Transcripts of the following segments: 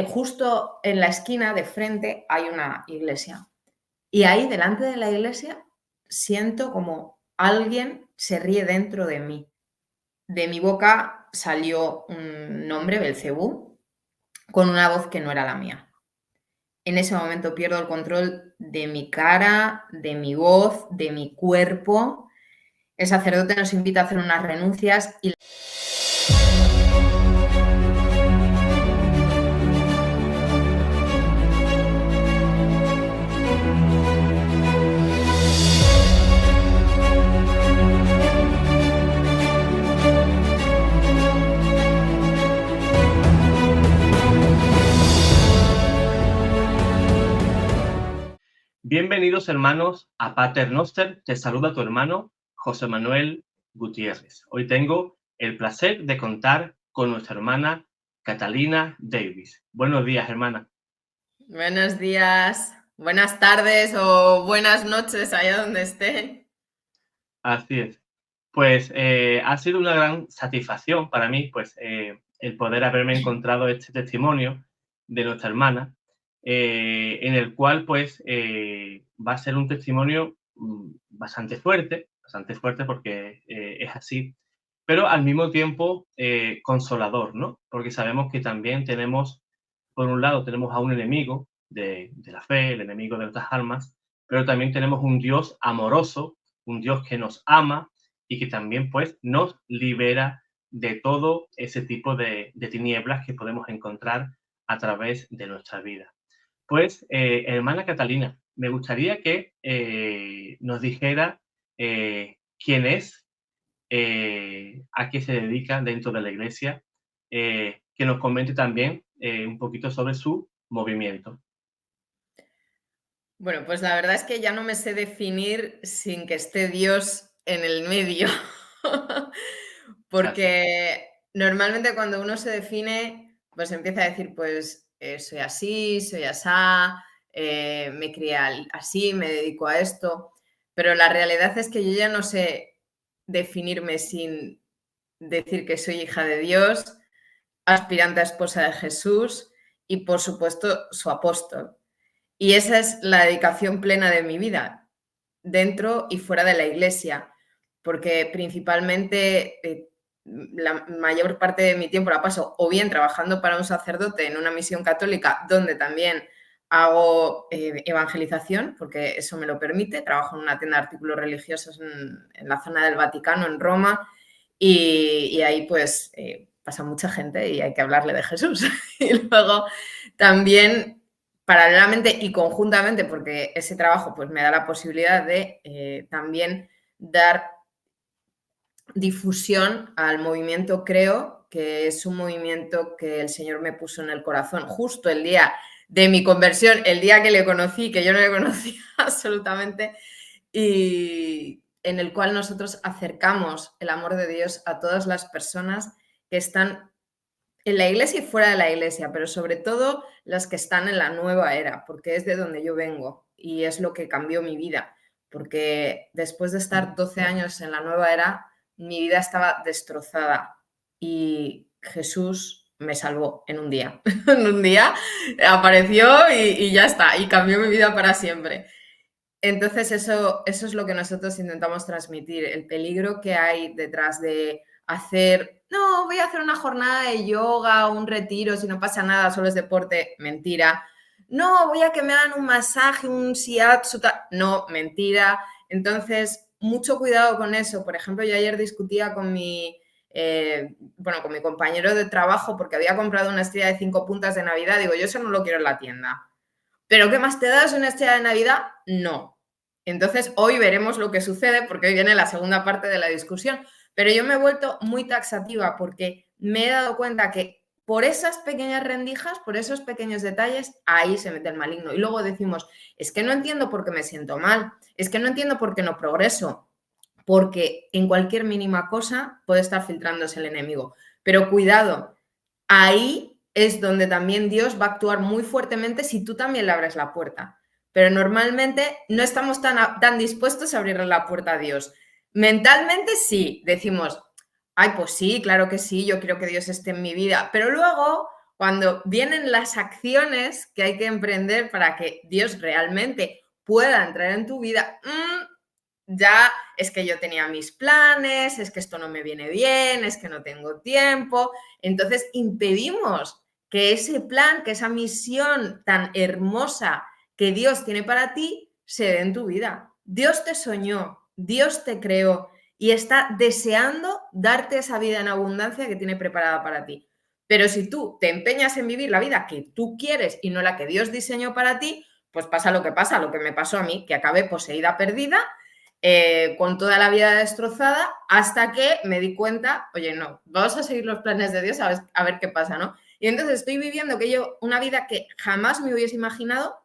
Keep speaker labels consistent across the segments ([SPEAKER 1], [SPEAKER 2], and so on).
[SPEAKER 1] justo en la esquina de frente hay una iglesia. Y ahí, delante de la iglesia, siento como alguien se ríe dentro de mí. De mi boca salió un nombre, Belcebú, con una voz que no era la mía. En ese momento pierdo el control de mi cara, de mi voz, de mi cuerpo. El sacerdote nos invita a hacer unas renuncias y
[SPEAKER 2] Bienvenidos, hermanos, a Pater Noster. Te saluda tu hermano José Manuel Gutiérrez. Hoy tengo el placer de contar con nuestra hermana Catalina Davis. Buenos días, hermana.
[SPEAKER 1] buenos días, buenas tardes o buenas noches allá donde estén.
[SPEAKER 2] Así es. Pues ha sido una gran satisfacción para mí el poder haberme encontrado este testimonio de nuestra hermana, en el cual va a ser un testimonio bastante fuerte porque es así, pero al mismo tiempo consolador, ¿no? Porque sabemos que también tenemos, por un lado, tenemos a un enemigo de la fe, el enemigo de nuestras almas, pero también tenemos un Dios amoroso, un Dios que nos ama y que también nos libera de todo ese tipo de tinieblas que podemos encontrar a través de nuestra vida. Hermana Catalina, me gustaría que nos dijera quién es, a qué se dedica dentro de la iglesia, que nos comente también un poquito sobre su movimiento.
[SPEAKER 1] Bueno, pues la verdad es que ya no me sé definir sin que esté Dios en el medio.
[SPEAKER 2] Así,
[SPEAKER 1] Porque normalmente cuando uno se define, pues empieza a decir, pues soy así, soy asá, me crié así, me dedico a esto. Pero la realidad es que yo ya no sé definirme sin decir que soy hija de Dios, aspirante a esposa de Jesús y, por supuesto, su apóstol. Y esa es la dedicación plena de mi vida, dentro y fuera de la iglesia, porque principalmente la mayor parte de mi tiempo la paso o bien trabajando para un sacerdote en una misión católica donde también hago evangelización, porque eso me lo permite, trabajo en una tienda de artículos religiosos en la zona del Vaticano, en Roma, y ahí pasa mucha gente y hay que hablarle de Jesús. Y luego también paralelamente y conjuntamente, porque ese trabajo me da la posibilidad de también dar difusión al movimiento Creo, que es un movimiento que el Señor me puso en el corazón justo el día de mi conversión, el día que le conocí, que yo no le conocía absolutamente, y en el cual nosotros acercamos el amor de Dios a todas las personas que están en la iglesia y fuera de la iglesia, pero sobre todo las que están en la nueva era, porque es de donde yo vengo y es lo que cambió mi vida, porque después de estar 12 años en la nueva era, mi vida estaba destrozada y Jesús me salvó en un día. En un día apareció y ya está, y cambió mi vida para siempre. Entonces eso es lo que nosotros intentamos transmitir, el peligro que hay detrás de hacer, no, voy a hacer una jornada de yoga, un retiro, si no pasa nada, solo es deporte, mentira. No, voy a que me hagan un masaje, un shiatsu, no, mentira. Entonces, mucho cuidado con eso. Por ejemplo, yo ayer discutía con con mi compañero de trabajo porque había comprado una estrella de 5 puntas de Navidad. Digo, yo eso no lo quiero en la tienda. ¿Pero qué más te das una estrella de Navidad? No. Entonces, hoy veremos lo que sucede porque hoy viene la segunda parte de la discusión. Pero yo me he vuelto muy taxativa porque me he dado cuenta que por esas pequeñas rendijas, por esos pequeños detalles, ahí se mete el maligno. Y luego decimos, es que no entiendo por qué me siento mal, es que no entiendo por qué no progreso, porque en cualquier mínima cosa puede estar filtrándose el enemigo. Pero cuidado, ahí es donde también Dios va a actuar muy fuertemente si tú también le abres la puerta. Pero normalmente no estamos tan dispuestos a abrirle la puerta a Dios. Mentalmente sí, decimos, ay, pues sí, claro que sí, yo quiero que Dios esté en mi vida. Pero luego, cuando vienen las acciones que hay que emprender para que Dios realmente pueda entrar en tu vida, ya es que yo tenía mis planes, es que esto no me viene bien, es que no tengo tiempo. Entonces impedimos que ese plan, que esa misión tan hermosa que Dios tiene para ti, se dé en tu vida. Dios te soñó, Dios te creó y está deseando darte esa vida en abundancia que tiene preparada para ti. Pero si tú te empeñas en vivir la vida que tú quieres y no la que Dios diseñó para ti, pues pasa, lo que me pasó a mí, que acabé poseída, perdida, con toda la vida destrozada, hasta que me di cuenta, oye, no, vamos a seguir los planes de Dios a ver qué pasa, ¿no? Y entonces estoy viviendo una vida que jamás me hubiese imaginado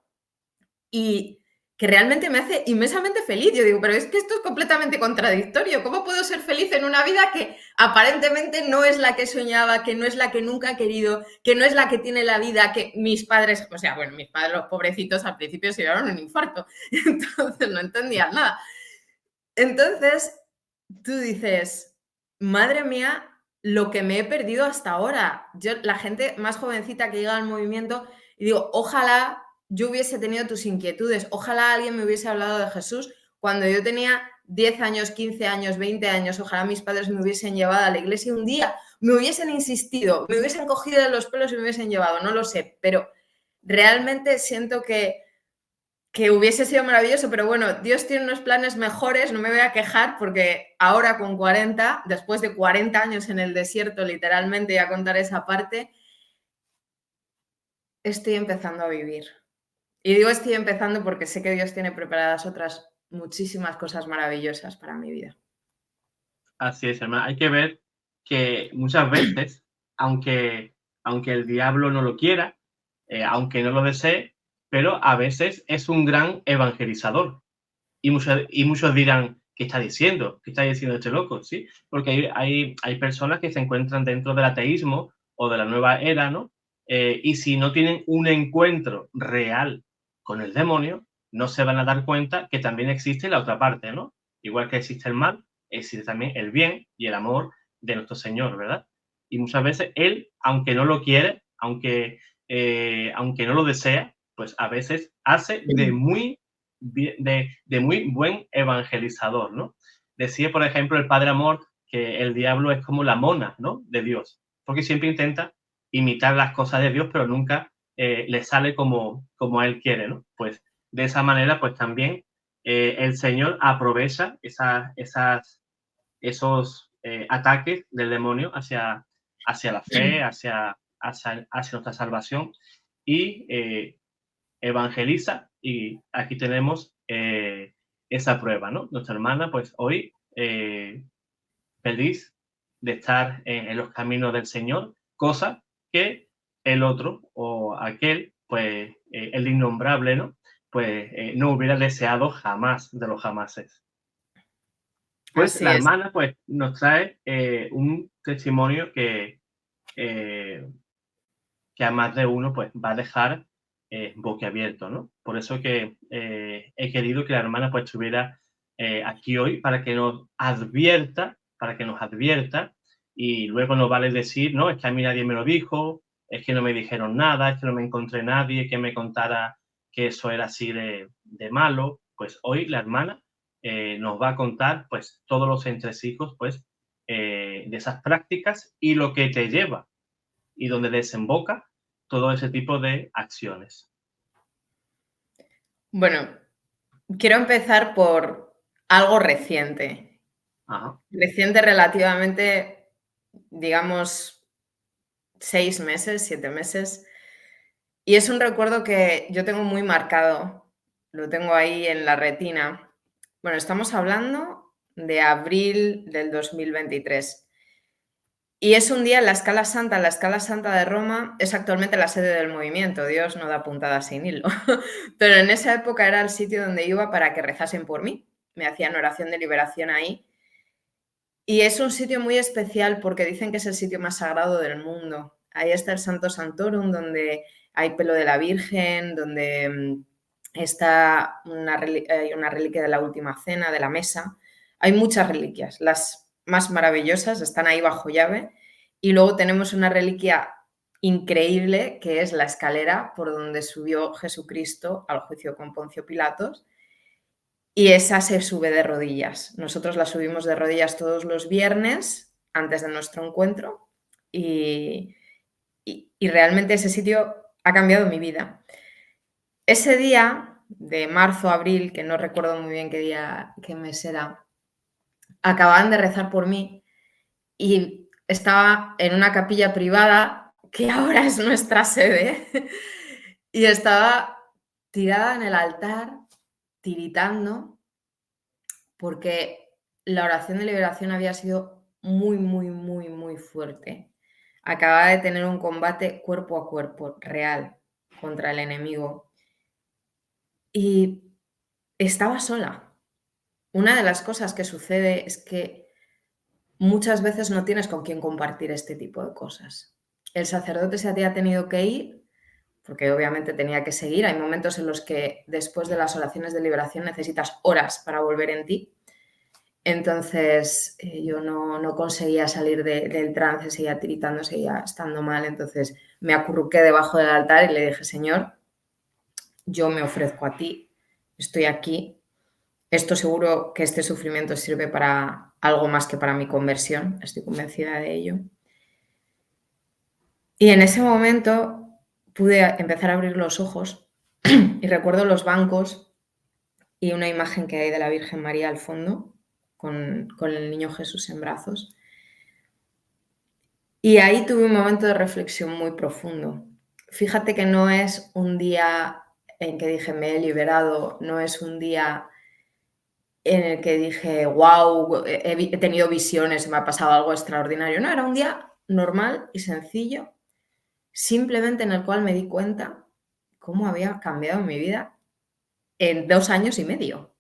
[SPEAKER 1] y que realmente me hace inmensamente feliz. Yo digo, pero es que esto es completamente contradictorio. ¿Cómo puedo ser feliz en una vida que aparentemente no es la que soñaba, que no es la que nunca he querido, que no es la que tiene la vida que mis padres, o sea, bueno, mis padres, los pobrecitos, al principio se llevaron un infarto, entonces no entendían nada. Entonces, tú dices, madre mía, lo que me he perdido hasta ahora. La gente más jovencita que llega al movimiento, y digo, ojalá yo hubiese tenido tus inquietudes, ojalá alguien me hubiese hablado de Jesús cuando yo tenía 10 años, 15 años, 20 años, ojalá mis padres me hubiesen llevado a la iglesia un día, me hubiesen insistido, me hubiesen cogido de los pelos y me hubiesen llevado, no lo sé, pero realmente siento que hubiese sido maravilloso, pero bueno, Dios tiene unos planes mejores, no me voy a quejar porque ahora con 40, después de 40 años en el desierto, literalmente, y a contar esa parte, estoy empezando a vivir. Y digo estoy empezando porque sé que Dios tiene preparadas otras muchísimas cosas maravillosas para mi vida.
[SPEAKER 2] Así es, hermano. Hay que ver que muchas veces, aunque el diablo no lo quiera, aunque no lo desee, pero a veces es un gran evangelizador. Y muchos dirán, ¿qué está diciendo? ¿Qué está diciendo este loco? ¿Sí? Porque hay personas que se encuentran dentro del ateísmo o de la nueva era, ¿no? Y si no tienen un encuentro real con el demonio, no se van a dar cuenta que también existe la otra parte, ¿no? Igual que existe el mal, existe también el bien y el amor de nuestro Señor, ¿verdad? Y muchas veces Él, aunque no lo quiere, aunque no lo desea, pues a veces hace de muy buen evangelizador, ¿no? Decía, por ejemplo, el Padre Amor que el diablo es como la mona, ¿no? De Dios, porque siempre intenta imitar las cosas de Dios, pero nunca le sale como él quiere, ¿no? Pues de esa manera, pues también el Señor aprovecha esos ataques del demonio hacia la fe, hacia nuestra salvación y evangeliza, y aquí tenemos esa prueba, ¿no? Nuestra hermana, pues hoy feliz de estar en los caminos del Señor, cosa que el otro o aquel, pues el innombrable, ¿no? Pues no hubiera deseado jamás de los jamases. Pues
[SPEAKER 1] Así
[SPEAKER 2] la
[SPEAKER 1] es.
[SPEAKER 2] hermana, pues nos trae un testimonio que a más de uno pues va a dejar boquiabierto, ¿no? Por eso que he querido que la hermana pues estuviera aquí hoy para que nos advierta, y luego no vale decir, no, es que a mí nadie me lo dijo, es que no me dijeron nada, es que no me encontré nadie que me contara que eso era así de malo. Pues hoy la hermana nos va a contar pues todos los entresijos pues de esas prácticas y lo que te lleva y donde desemboca todo ese tipo de acciones.
[SPEAKER 1] Bueno, quiero empezar por algo reciente.
[SPEAKER 2] Ajá.
[SPEAKER 1] Reciente relativamente, digamos, 6 meses, 7 meses. Y es un recuerdo que yo tengo muy marcado, lo tengo ahí en la retina. Bueno, estamos hablando de abril del 2023. Y es un día en la Scala Santa. La Scala Santa de Roma es actualmente la sede del movimiento. Dios no da puntadas sin hilo. Pero en esa época era el sitio donde iba para que rezasen por mí. Me hacían oración de liberación ahí. Y es un sitio muy especial porque dicen que es el sitio más sagrado del mundo. Ahí está el Santo Santorum, donde hay pelo de la Virgen, donde está una reliquia de la Última Cena, de la Mesa. Hay muchas reliquias. Las más maravillosas están ahí bajo llave. Y luego tenemos una reliquia increíble que es la escalera por donde subió Jesucristo al juicio con Poncio Pilatos, y esa se sube de rodillas. Nosotros la subimos de rodillas todos los viernes antes de nuestro encuentro y realmente ese sitio ha cambiado mi vida. Ese día de marzo, abril, que no recuerdo muy bien qué día, qué mes era, acababan de rezar por mí y estaba en una capilla privada que ahora es nuestra sede y estaba tirada en el altar, tiritando, porque la oración de liberación había sido muy, muy, muy, muy fuerte. Acababa de tener un combate cuerpo a cuerpo, real, contra el enemigo. Y estaba sola. Una de las cosas que sucede es que muchas veces no tienes con quién compartir este tipo de cosas. El sacerdote se había tenido que ir, porque obviamente tenía que seguir. Hay momentos en los que después de las oraciones de liberación necesitas horas para volver en ti. Entonces yo no conseguía salir del trance, seguía tiritando, seguía estando mal. Entonces me acurruqué debajo del altar y le dije: Señor, yo me ofrezco a ti, estoy aquí. Esto seguro que este sufrimiento sirve para algo más que para mi conversión, estoy convencida de ello. Y en ese momento pude empezar a abrir los ojos y recuerdo los bancos y una imagen que hay de la Virgen María al fondo con el niño Jesús en brazos. Y ahí tuve un momento de reflexión muy profundo. Fíjate que no es un día en que dije me he liberado, no es un día en el que dije, wow, he tenido visiones, me ha pasado algo extraordinario. No, era un día normal y sencillo, simplemente en el cual me di cuenta cómo había cambiado mi vida en 2 años y medio.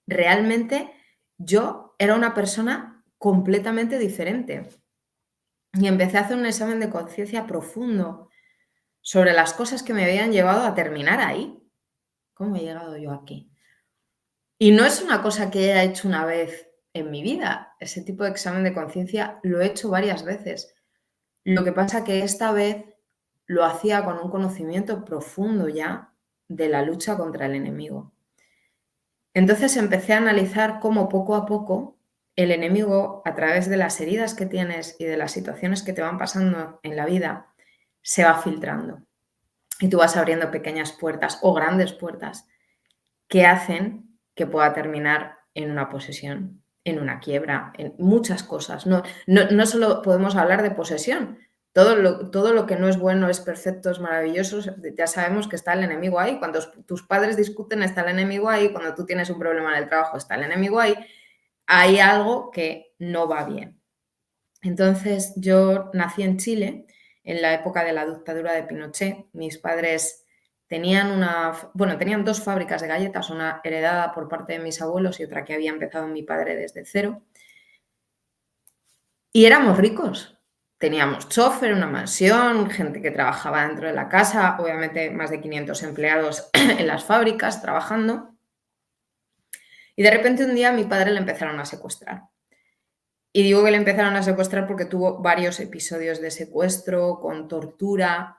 [SPEAKER 1] Realmente yo era una persona completamente diferente y empecé a hacer un examen de conciencia profundo sobre las cosas que me habían llevado a terminar ahí. ¿Cómo he llegado yo aquí? Y no es una cosa que haya hecho una vez en mi vida. Ese tipo de examen de conciencia lo he hecho varias veces. Lo que pasa que esta vez lo hacía con un conocimiento profundo ya de la lucha contra el enemigo. Entonces empecé a analizar cómo poco a poco el enemigo, a través de las heridas que tienes y de las situaciones que te van pasando en la vida, se va filtrando. Y tú vas abriendo pequeñas puertas o grandes puertas que hacen que pueda terminar en una posesión, en una quiebra, en muchas cosas. No solo podemos hablar de posesión. Todo lo que no es bueno, es perfecto, es maravilloso. Ya sabemos que está el enemigo ahí. Cuando tus padres discuten, está el enemigo ahí. Cuando tú tienes un problema en el trabajo, está el enemigo ahí. Hay algo que no va bien. Entonces, yo nací en Chile en la época de la dictadura de Pinochet. Mis padres tenían 2 fábricas de galletas, una heredada por parte de mis abuelos y otra que había empezado mi padre desde cero. Y éramos ricos. Teníamos chofer, una mansión, gente que trabajaba dentro de la casa, obviamente más de 500 empleados en las fábricas trabajando. Y de repente un día a mi padre le empezaron a secuestrar. Y digo que le empezaron a secuestrar porque tuvo varios episodios de secuestro, con tortura.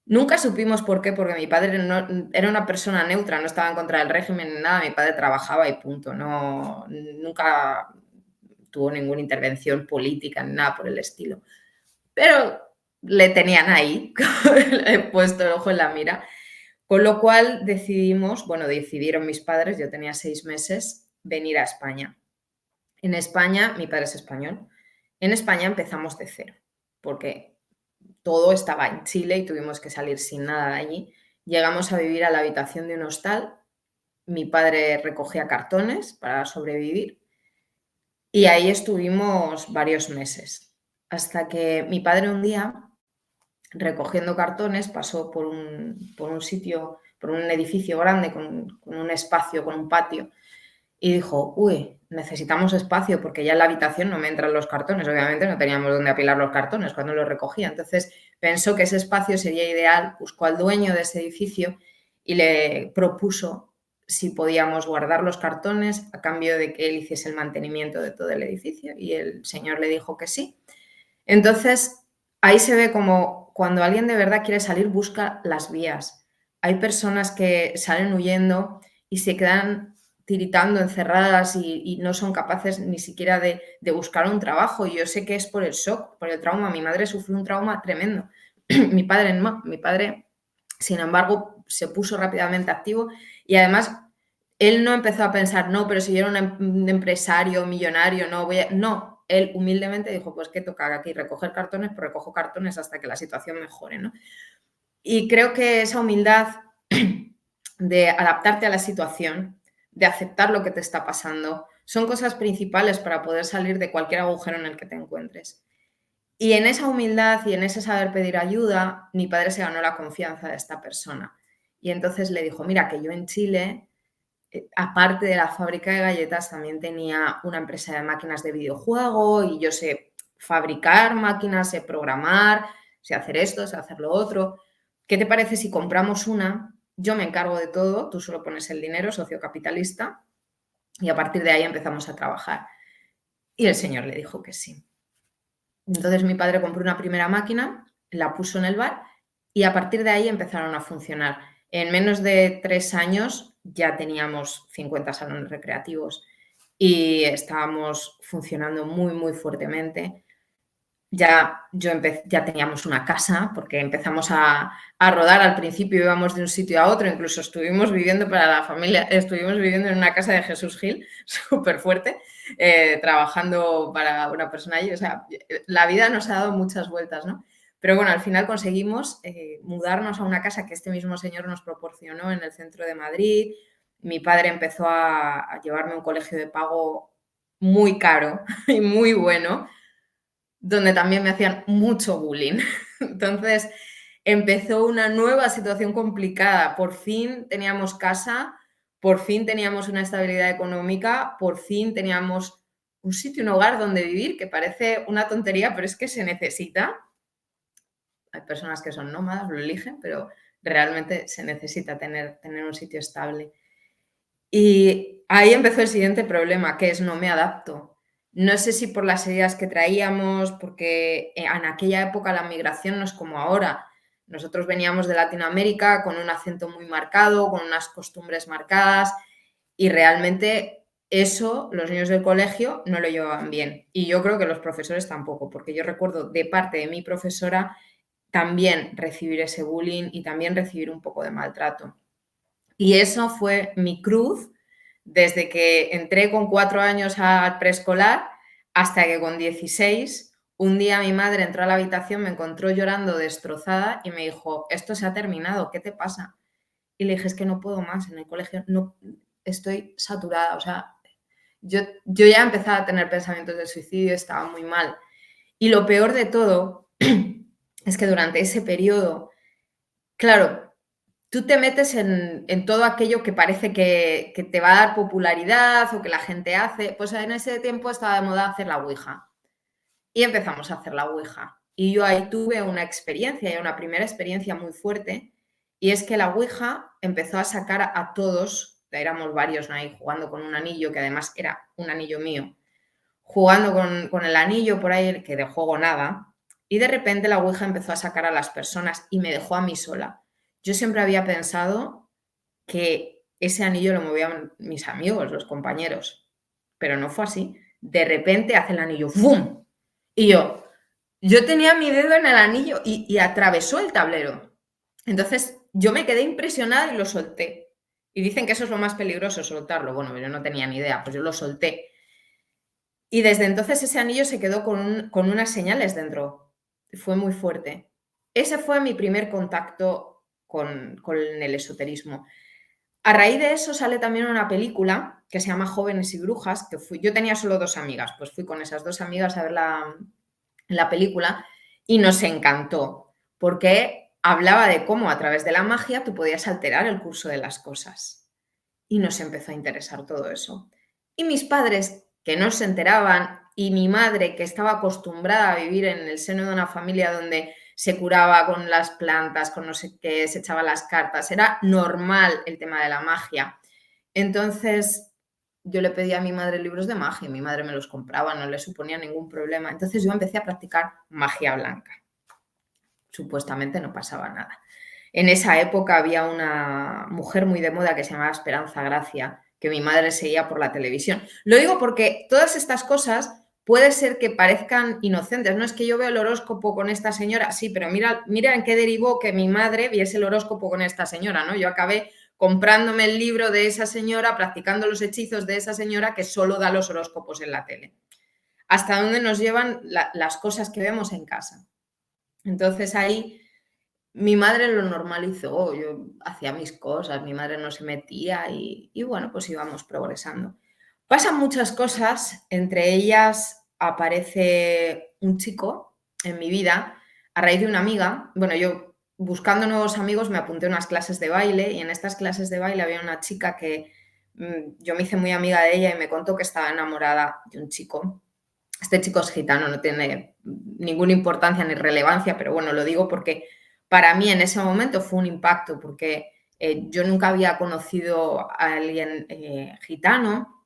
[SPEAKER 1] Nunca supimos por qué, porque mi padre no, era una persona neutra, no estaba en contra del régimen ni nada, mi padre trabajaba y punto. Nunca tuvo ninguna intervención política ni nada por el estilo. Pero le tenían ahí, puesto el ojo en la mira. Con lo cual decidieron mis padres, yo tenía 6 meses, venir a España. En España, mi padre es español, en España empezamos de cero, porque todo estaba en Chile y tuvimos que salir sin nada de allí. Llegamos a vivir a la habitación de un hostal, mi padre recogía cartones para sobrevivir y ahí estuvimos varios meses, hasta que mi padre un día, recogiendo cartones, pasó por un sitio, por un edificio grande con un espacio, con un patio, y dijo, uy, necesitamos espacio porque ya en la habitación no me entran los cartones. Obviamente no teníamos dónde apilar los cartones cuando los recogía. Entonces pensó que ese espacio sería ideal, buscó al dueño de ese edificio y le propuso si podíamos guardar los cartones a cambio de que él hiciese el mantenimiento de todo el edificio. Y el señor le dijo que sí. Entonces ahí se ve como cuando alguien de verdad quiere salir, busca las vías. Hay personas que salen huyendo y se quedan tiritando, encerradas y no son capaces ni siquiera de buscar un trabajo. Y yo sé que es por el shock, por el trauma. Mi madre sufrió un trauma tremendo. Mi padre no. Mi padre, sin embargo, se puso rápidamente activo y además él no empezó a pensar, no, pero si yo era un empresario millonario, no voy a... No, él humildemente dijo, pues ¿qué toca aquí? Recoger cartones, pues recojo cartones hasta que la situación mejore, ¿no? Y creo que esa humildad de adaptarte a la situación, de aceptar lo que te está pasando, son cosas principales para poder salir de cualquier agujero en el que te encuentres. Y en esa humildad y en ese saber pedir ayuda, mi padre se ganó la confianza de esta persona. Y entonces le dijo, mira, que yo en Chile, aparte de la fábrica de galletas, también tenía una empresa de máquinas de videojuego y yo sé fabricar máquinas, sé programar, sé hacer esto, sé hacer lo otro. ¿Qué te parece si compramos una? Yo me encargo de todo, tú solo pones el dinero, socio capitalista, y a partir de ahí empezamos a trabajar. Y el señor le dijo que sí. Entonces mi padre compró una primera máquina, la puso en el bar y a partir de ahí empezaron a funcionar. En menos de 3 años ya teníamos 50 salones recreativos y estábamos funcionando muy, muy fuertemente. Ya teníamos una casa porque empezamos a rodar. Al principio íbamos de un sitio a otro, incluso estuvimos viviendo para la familia, estuvimos viviendo en una casa de Jesús Gil, súper fuerte, trabajando para una persona allí. O sea, la vida nos ha dado muchas vueltas, ¿no? Pero bueno, al final conseguimos mudarnos a una casa que este mismo señor nos proporcionó en el centro de Madrid. Mi padre empezó a llevarme a un colegio de pago muy caro y muy bueno, donde también me hacían mucho bullying. Entonces empezó una nueva situación complicada. Por fin teníamos casa, por fin teníamos una estabilidad económica, por fin teníamos un sitio, un hogar donde vivir, que parece una tontería, pero es que se necesita. Hay personas que son nómadas, lo eligen, pero realmente se necesita tener un sitio estable. Y ahí empezó el siguiente problema, que es no me adapto. No sé si por las ideas que traíamos, porque en aquella época la migración no es como ahora. Nosotros veníamos de Latinoamérica con un acento muy marcado, con unas costumbres marcadas y realmente eso los niños del colegio no lo llevaban bien. Y yo creo que los profesores tampoco, porque yo recuerdo de parte de mi profesora también recibir ese bullying y también recibir un poco de maltrato. Y eso fue mi cruz desde que entré con 4 años al preescolar hasta que con 16, un día mi madre entró a la habitación, me encontró llorando destrozada y me dijo, esto se ha terminado, ¿qué te pasa? Y le dije, es que no puedo más en el colegio, no, estoy saturada, o sea, yo ya empezaba a tener pensamientos de suicidio, estaba muy mal. Y lo peor de todo es que durante ese periodo, claro, tú te metes en todo aquello que parece que te va a dar popularidad o que la gente hace. Pues en ese tiempo estaba de moda hacer la ouija. Y empezamos a hacer la ouija. Y yo ahí tuve una experiencia, una primera experiencia muy fuerte, y es que la ouija empezó a sacar a todos, éramos varios, ¿no?, ahí jugando con un anillo, que además era un anillo mío, jugando con el anillo por ahí, que de juego nada, y de repente la ouija empezó a sacar a las personas y me dejó a mí sola. Yo siempre había pensado que ese anillo lo movían mis amigos, los compañeros, pero no fue así. De repente hace el anillo ¡fum! Y yo tenía mi dedo en el anillo y atravesó el tablero. Entonces yo me quedé impresionada y lo solté. Y dicen que eso es lo más peligroso, soltarlo. Bueno, yo no tenía ni idea, pues yo lo solté. Y desde entonces ese anillo se quedó con unas señales dentro. Fue muy fuerte. Ese fue mi primer contacto con el esoterismo. A raíz de eso sale también una película que se llama Jóvenes y Brujas, que yo tenía solo 2 amigas, pues fui con esas 2 amigas a ver la película y nos encantó, porque hablaba de cómo a través de la magia tú podías alterar el curso de las cosas. Y nos empezó a interesar todo eso. Y mis padres, que no se enteraban, y mi madre, que estaba acostumbrada a vivir en el seno de una familia donde se curaba con las plantas, con no sé qué, se echaba las cartas, era normal el tema de la magia. Entonces yo le pedía a mi madre libros de magia y mi madre me los compraba, no le suponía ningún problema. Entonces yo empecé a practicar magia blanca. supuestamente no pasaba nada. En esa época había una mujer muy de moda que se llamaba Esperanza Gracia, que mi madre seguía por la televisión. Lo digo porque todas estas cosas puede ser que parezcan inocentes. No es que yo veo el horóscopo con esta señora, sí, pero mira en qué derivó que mi madre viese el horóscopo con esta señora, ¿no? Yo acabé comprándome el libro de esa señora, practicando los hechizos de esa señora que solo da los horóscopos en la tele. Hasta dónde nos llevan las cosas que vemos en casa. Entonces ahí mi madre lo normalizó, yo hacía mis cosas, mi madre no se metía y bueno, pues íbamos progresando. Pasan muchas cosas, entre ellas aparece un chico en mi vida a raíz de una amiga. Bueno, yo buscando nuevos amigos me apunté a unas clases de baile y en estas clases de baile había una chica que yo me hice muy amiga de ella y me contó que estaba enamorada de un chico. Este chico es gitano, no tiene ninguna importancia ni relevancia, pero bueno, lo digo porque para mí en ese momento fue un impacto, porque yo nunca había conocido a alguien gitano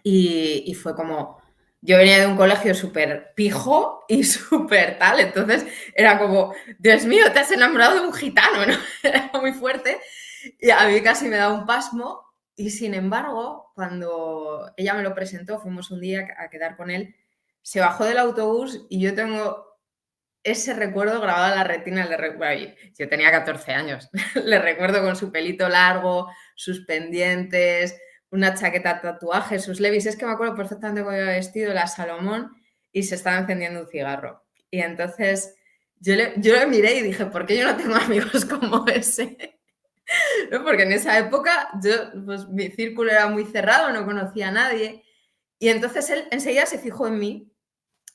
[SPEAKER 1] y fue como, yo venía de un colegio súper pijo y súper tal, entonces era como, Dios mío, te has enamorado de un gitano, ¿no? Era muy fuerte y a mí casi me da un pasmo y sin embargo, cuando ella me lo presentó, fuimos un día a quedar con él, se bajó del autobús y yo tengo ese recuerdo grabado en la retina. Bueno, yo tenía 14 años, le recuerdo con su pelito largo, sus pendientes, una chaqueta de tatuaje, sus levis. Es que me acuerdo perfectamente cómo iba vestido, la Salomón, y se estaba encendiendo un cigarro. Y entonces yo le miré y dije, ¿por qué yo no tengo amigos como ese? ¿No? Porque en esa época pues, mi círculo era muy cerrado, no conocía a nadie. Y entonces él enseguida se fijó en mí.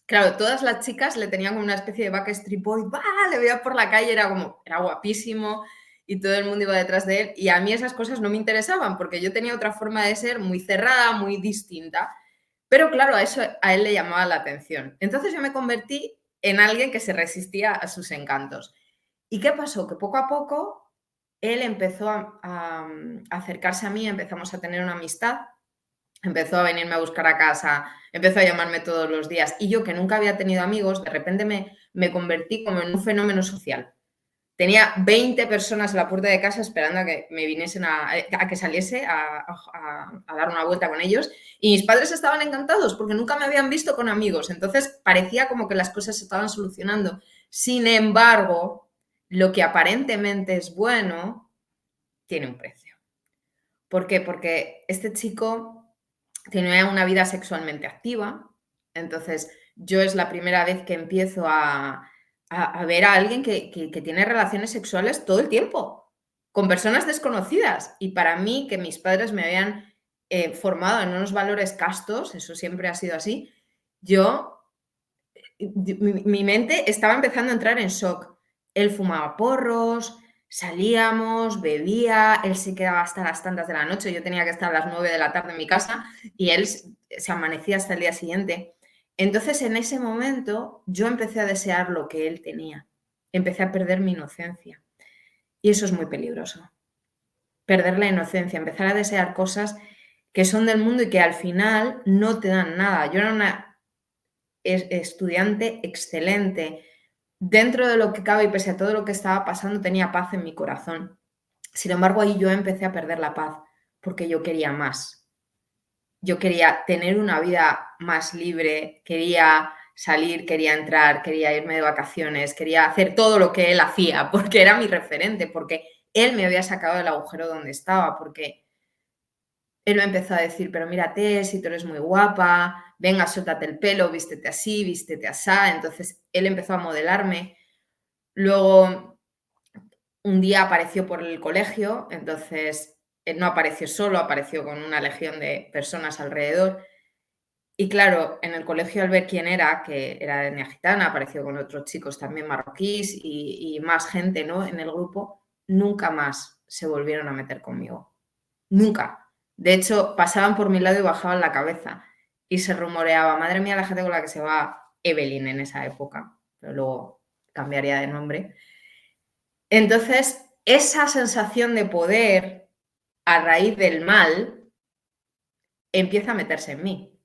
[SPEAKER 1] Claro, todas las chicas le tenían como una especie de Backstreet Boy, ¡bah! Le veía por la calle, era guapísimo y todo el mundo iba detrás de él. Y a mí esas cosas no me interesaban porque yo tenía otra forma de ser muy cerrada, muy distinta. Pero claro, a él le llamaba la atención. Entonces yo me convertí en alguien que se resistía a sus encantos. ¿Y qué pasó? Que poco a poco él empezó a acercarse a mí, empezamos a tener una amistad. Empezó a venirme a buscar a casa, empezó a llamarme todos los días. Y yo, que nunca había tenido amigos, de repente me convertí como en un fenómeno social. Tenía 20 personas en la puerta de casa esperando a que me viniesen a que saliese a dar una vuelta con ellos. Y mis padres estaban encantados porque nunca me habían visto con amigos. Entonces parecía como que las cosas se estaban solucionando. Sin embargo, lo que aparentemente es bueno tiene un precio. ¿Por qué? Porque este chico tenía una vida sexualmente activa, entonces yo es la primera vez que empiezo a ver a alguien que tiene relaciones sexuales todo el tiempo, con personas desconocidas. Y para mí, que mis padres me habían formado en unos valores castos, eso siempre ha sido así, mi mente estaba empezando a entrar en shock. Él fumaba porros, salíamos, bebía, él se quedaba hasta las tantas de la noche, yo tenía que estar a las 9 de la tarde en mi casa y él se amanecía hasta el día siguiente. Entonces, en ese momento, yo empecé a desear lo que él tenía. Empecé a perder mi inocencia. Y eso es muy peligroso. Perder la inocencia, empezar a desear cosas que son del mundo y que al final no te dan nada. Yo era una estudiante excelente. Dentro de lo que cabe y pese a todo lo que estaba pasando, tenía paz en mi corazón. Sin embargo, ahí yo empecé a perder la paz porque yo quería más. Yo quería tener una vida más libre, quería salir, quería entrar, quería irme de vacaciones, quería hacer todo lo que él hacía porque era mi referente, porque él me había sacado del agujero donde estaba, porque él me empezó a decir, pero mírate, si tú eres muy guapa, venga, suéltate el pelo, vístete así, vístete asá. Entonces, él empezó a modelarme. Luego, un día apareció por el colegio, entonces, él no apareció solo, apareció con una legión de personas alrededor. Y claro, en el colegio al ver quién era, que era de etnia gitana, apareció con otros chicos también marroquíes y más gente, ¿no? En el grupo, nunca más se volvieron a meter conmigo. Nunca. De hecho, pasaban por mi lado y bajaban la cabeza. Y se rumoreaba, madre mía, la gente con la que se va Evelyn en esa época, pero luego cambiaría de nombre. Entonces, esa sensación de poder a raíz del mal empieza a meterse en mí.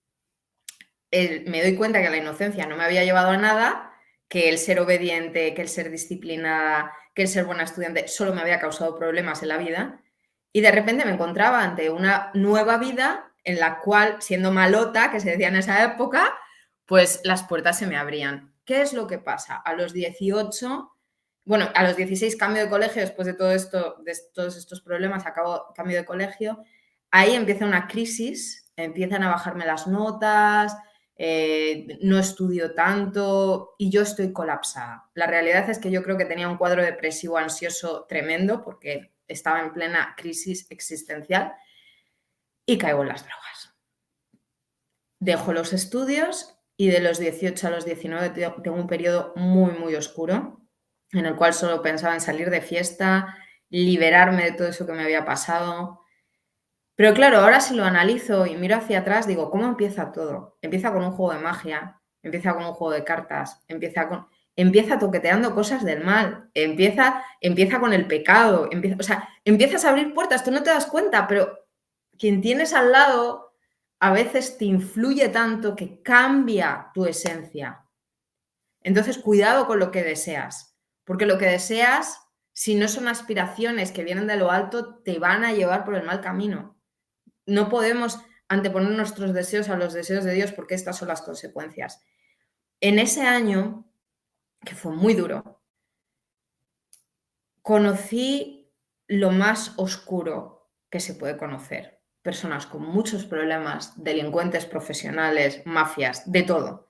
[SPEAKER 1] Me doy cuenta que la inocencia no me había llevado a nada, que el ser obediente, que el ser disciplinada, que el ser buena estudiante solo me había causado problemas en la vida. Y de repente me encontraba ante una nueva vida en la cual, siendo malota, que se decía en esa época, pues las puertas se me abrían. ¿Qué es lo que pasa? A los 18, bueno, a los 16 cambio de colegio, después de todo esto, de todos estos problemas, cambio de colegio. Ahí empieza una crisis, empiezan a bajarme las notas, no estudio tanto y yo estoy colapsada. La realidad es que yo creo que tenía un cuadro depresivo ansioso tremendo porque estaba en plena crisis existencial y caigo en las drogas. Dejo los estudios y de los 18 a los 19 tengo un periodo muy, muy oscuro en el cual solo pensaba en salir de fiesta, liberarme de todo eso que me había pasado. Pero claro, ahora si lo analizo y miro hacia atrás, digo, ¿cómo empieza todo? Empieza con un juego de magia, empieza con un juego de cartas, empieza toqueteando cosas del mal, empieza con el pecado, empiezas a abrir puertas, tú no te das cuenta, pero quien tienes al lado a veces te influye tanto que cambia tu esencia. Entonces, cuidado con lo que deseas, porque lo que deseas, si no son aspiraciones que vienen de lo alto, te van a llevar por el mal camino. No podemos anteponer nuestros deseos a los deseos de Dios porque estas son las consecuencias. En ese año, que fue muy duro, conocí lo más oscuro que se puede conocer. Personas con muchos problemas, delincuentes profesionales, mafias, de todo.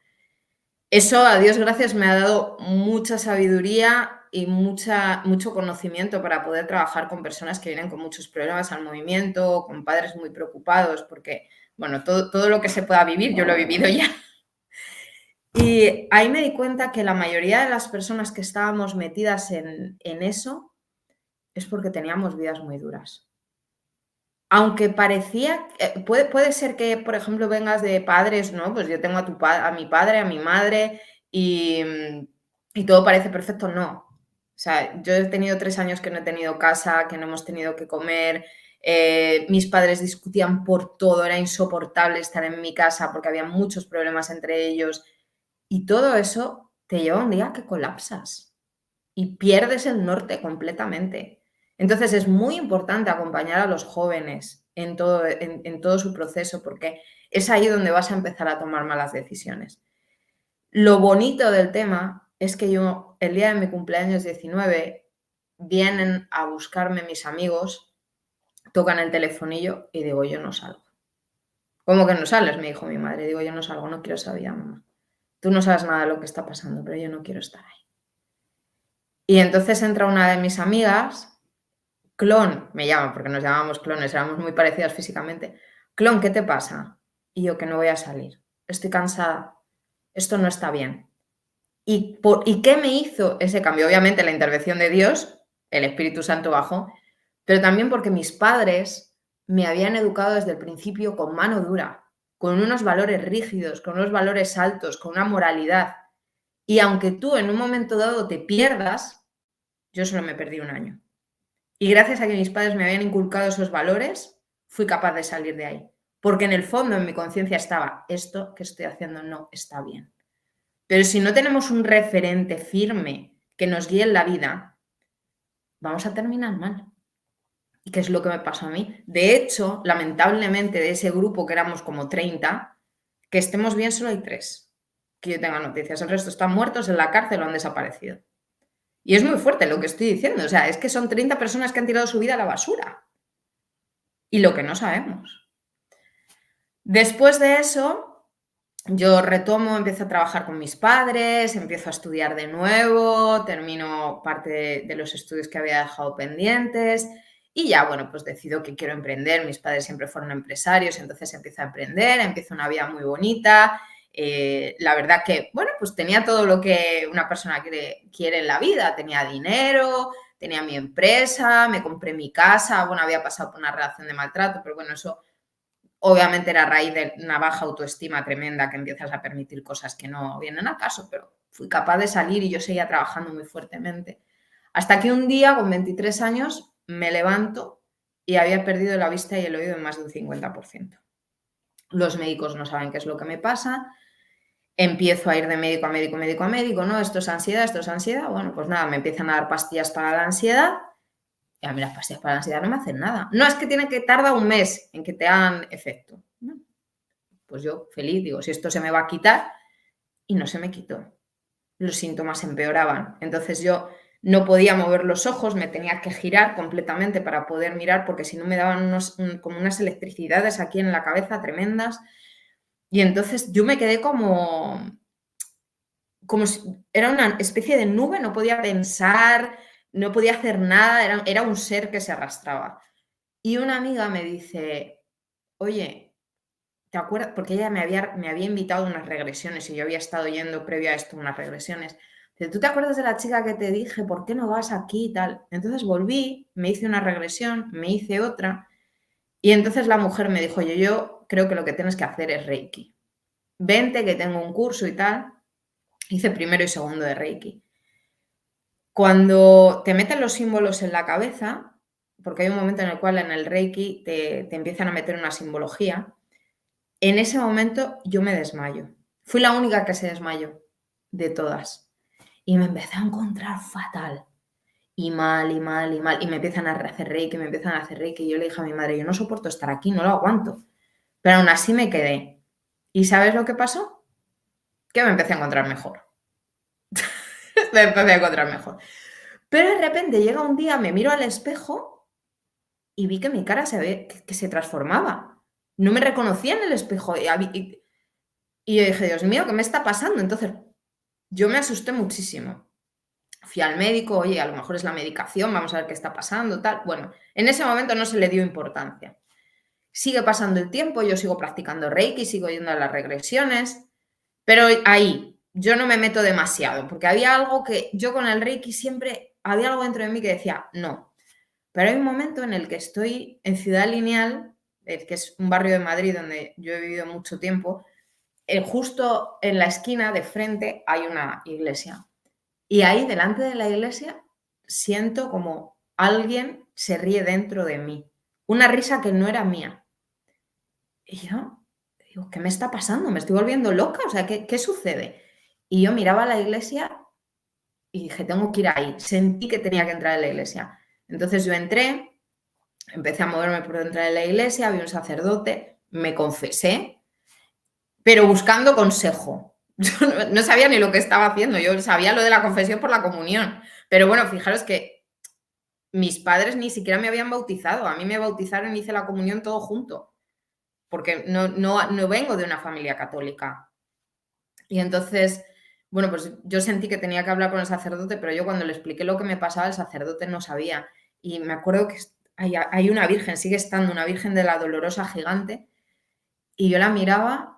[SPEAKER 1] Eso, a Dios gracias, me ha dado mucha sabiduría y mucho conocimiento para poder trabajar con personas que vienen con muchos problemas al movimiento, con padres muy preocupados, porque, bueno, todo lo que se pueda vivir, yo lo he vivido ya. Y ahí me di cuenta que la mayoría de las personas que estábamos metidas en eso es porque teníamos vidas muy duras. Aunque parecía, puede ser que, por ejemplo, vengas de padres, ¿no? Pues yo tengo a mi padre, a mi madre y todo parece perfecto. No. O sea, yo he tenido 3 años que no he tenido casa, que no hemos tenido que comer, mis padres discutían por todo, era insoportable estar en mi casa porque había muchos problemas entre ellos y todo eso te lleva un día que colapsas y pierdes el norte completamente. Entonces es muy importante acompañar a los jóvenes en todo su proceso porque es ahí donde vas a empezar a tomar malas decisiones. Lo bonito del tema es que yo, el día de mi cumpleaños 19, vienen a buscarme mis amigos, tocan el telefonillo y digo, yo no salgo. ¿Cómo que no sales? Me dijo mi madre. Digo, yo no salgo, no quiero esa vida, mamá. Tú no sabes nada de lo que está pasando, pero yo no quiero estar ahí. Y entonces entra una de mis amigas, Clon, me llama porque nos llamábamos clones, éramos muy parecidas físicamente. Clon, ¿qué te pasa? Y yo, que no voy a salir. Estoy cansada. Esto no está bien. ¿Y qué me hizo ese cambio? Obviamente la intervención de Dios, el Espíritu Santo bajó, pero también porque mis padres me habían educado desde el principio con mano dura, con unos valores rígidos, con unos valores altos, con una moralidad. Y aunque tú en un momento dado te pierdas, yo solo me perdí un año. Y gracias a que mis padres me habían inculcado esos valores, fui capaz de salir de ahí. Porque en el fondo, en mi conciencia estaba, esto que estoy haciendo no está bien. Pero si no tenemos un referente firme que nos guíe en la vida, vamos a terminar mal. ¿Y qué es lo que me pasó a mí? De hecho, lamentablemente, de ese grupo que éramos como 30, que estemos bien solo hay 3 que yo tenga noticias. El resto están muertos en la cárcel o han desaparecido. Y es muy fuerte lo que estoy diciendo. O sea, es que son 30 personas que han tirado su vida a la basura. Y lo que no sabemos. Después de eso, yo retomo, empiezo a trabajar con mis padres, empiezo a estudiar de nuevo, termino parte de los estudios que había dejado pendientes y ya, bueno, pues decido que quiero emprender. Mis padres siempre fueron empresarios, entonces empiezo a emprender, empiezo una vida muy bonita. La verdad que, bueno, pues tenía todo lo que una persona quiere en la vida. Tenía dinero, tenía mi empresa, me compré mi casa, bueno, había pasado por una relación de maltrato, pero bueno, eso obviamente era a raíz de una baja autoestima tremenda que empiezas a permitir cosas que no vienen a caso, pero fui capaz de salir y yo seguía trabajando muy fuertemente. Hasta que un día, con 23 años, me levanto y había perdido la vista y el oído en más de un 50%. Los médicos no saben qué es lo que me pasa empiezo a ir de médico a médico, médico a médico, ¿no? Esto es ansiedad. Bueno, pues nada, me empiezan a dar pastillas para la ansiedad. Y a mí las pastillas para la ansiedad no me hacen nada. No, es que tienen que tardar un mes en que te hagan efecto. ¿No? Pues yo feliz, digo, si esto se me va a quitar, y no se me quitó. Los síntomas empeoraban. Entonces yo no podía mover los ojos, me tenía que girar completamente para poder mirar, porque si no me daban como unas electricidades aquí en la cabeza tremendas. Y entonces yo me quedé como si era una especie de nube, no podía pensar, no podía hacer nada, era un ser que se arrastraba. Y una amiga me dice, oye, ¿te acuerdas? Porque ella me había invitado a unas regresiones y yo había estado yendo previo a esto unas regresiones. Dice, ¿tú te acuerdas de la chica que te dije, ¿por qué no vas aquí y tal? Entonces volví, me hice una regresión, me hice otra, y entonces la mujer me dijo, oye, yo creo que lo que tienes que hacer es Reiki. Vente, que tengo un curso y tal. Hice primero y segundo de Reiki. Cuando te meten los símbolos en la cabeza, porque hay un momento en el cual en el Reiki te empiezan a meter una simbología, en ese momento yo me desmayo. Fui la única que se desmayó de todas. Y me empecé a encontrar fatal. Y mal, y mal, y mal. Y me empiezan a hacer Reiki, me empiezan a hacer Reiki. Y yo le dije a mi madre, yo no soporto estar aquí, no lo aguanto. Pero aún así me quedé. ¿Y sabes lo que pasó? Que me empecé a encontrar mejor. Me empecé a encontrar mejor. Pero de repente llega un día, me miro al espejo y vi que mi cara que se transformaba. No me reconocía en el espejo. Y yo dije, Dios mío, ¿qué me está pasando? Entonces, yo me asusté muchísimo. Fui al médico, oye, a lo mejor es la medicación, vamos a ver qué está pasando, tal. Bueno, en ese momento no se le dio importancia. Sigue pasando el tiempo, yo sigo practicando Reiki, sigo yendo a las regresiones, pero ahí yo no me meto demasiado, porque había algo que yo con el Reiki siempre, había algo dentro de mí que decía, no. Pero hay un momento en el que estoy en Ciudad Lineal, que es un barrio de Madrid donde yo he vivido mucho tiempo, justo en la esquina de frente hay una iglesia. Y ahí, delante de la iglesia, siento como alguien se ríe dentro de mí. Una risa que no era mía. Y yo digo, ¿qué me está pasando? ¿Me estoy volviendo loca? O sea, ¿qué sucede? Y yo miraba la iglesia y dije, tengo que ir ahí. Sentí que tenía que entrar en la iglesia. Entonces yo entré, empecé a moverme por dentro de la iglesia, había un sacerdote, me confesé, pero buscando consejo. Yo no sabía ni lo que estaba haciendo, yo sabía lo de la confesión por la comunión. Pero bueno, fijaros que mis padres ni siquiera me habían bautizado. A mí me bautizaron y hice la comunión todo junto, porque no vengo de una familia católica. Y entonces, bueno, pues yo sentí que tenía que hablar con el sacerdote, pero yo cuando le expliqué lo que me pasaba, el sacerdote no sabía. Y me acuerdo que hay una virgen, sigue estando una virgen de la Dolorosa gigante, y yo la miraba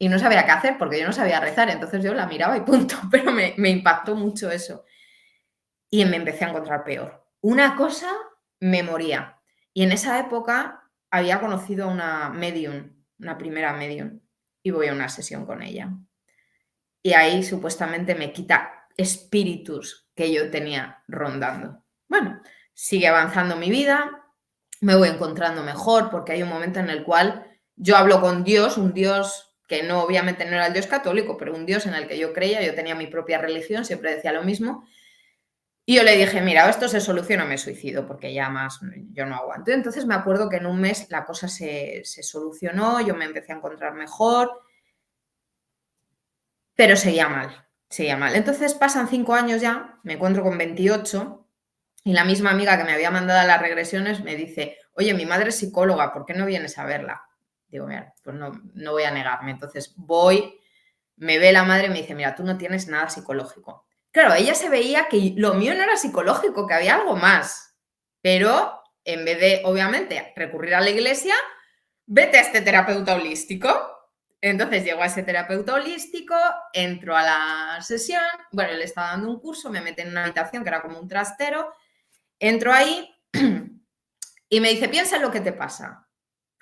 [SPEAKER 1] y no sabía qué hacer porque yo no sabía rezar, entonces yo la miraba y punto, pero me impactó mucho eso. Y me empecé a encontrar peor. Una cosa me moría. Y en esa época había conocido a una medium, una primera medium, y voy a una sesión con ella. Y ahí supuestamente me quita espíritus que yo tenía rondando. Bueno, sigue avanzando mi vida, me voy encontrando mejor porque hay un momento en el cual yo hablo con Dios, un Dios que no obviamente no era el Dios católico, pero un Dios en el que yo creía, yo tenía mi propia religión, siempre decía lo mismo. Y yo le dije, mira, esto se soluciona, me suicido, porque ya más yo no aguanto. Entonces me acuerdo que en un mes la cosa se solucionó, yo me empecé a encontrar mejor, pero seguía mal, seguía mal. Entonces pasan 5 años ya, me encuentro con 28 y la misma amiga que me había mandado a las regresiones me dice, oye, mi madre es psicóloga, ¿por qué no vienes a verla? Digo, mira, pues no voy a negarme. Entonces voy, me ve la madre y me dice, mira, tú no tienes nada psicológico. Claro, ella se veía que lo mío no era psicológico, que había algo más. Pero en vez de, obviamente, recurrir a la iglesia, vete a este terapeuta holístico. Entonces llego a ese terapeuta holístico, entro a la sesión, bueno, él estaba dando un curso, me mete en una habitación que era como un trastero, entro ahí y me dice, piensa en lo que te pasa.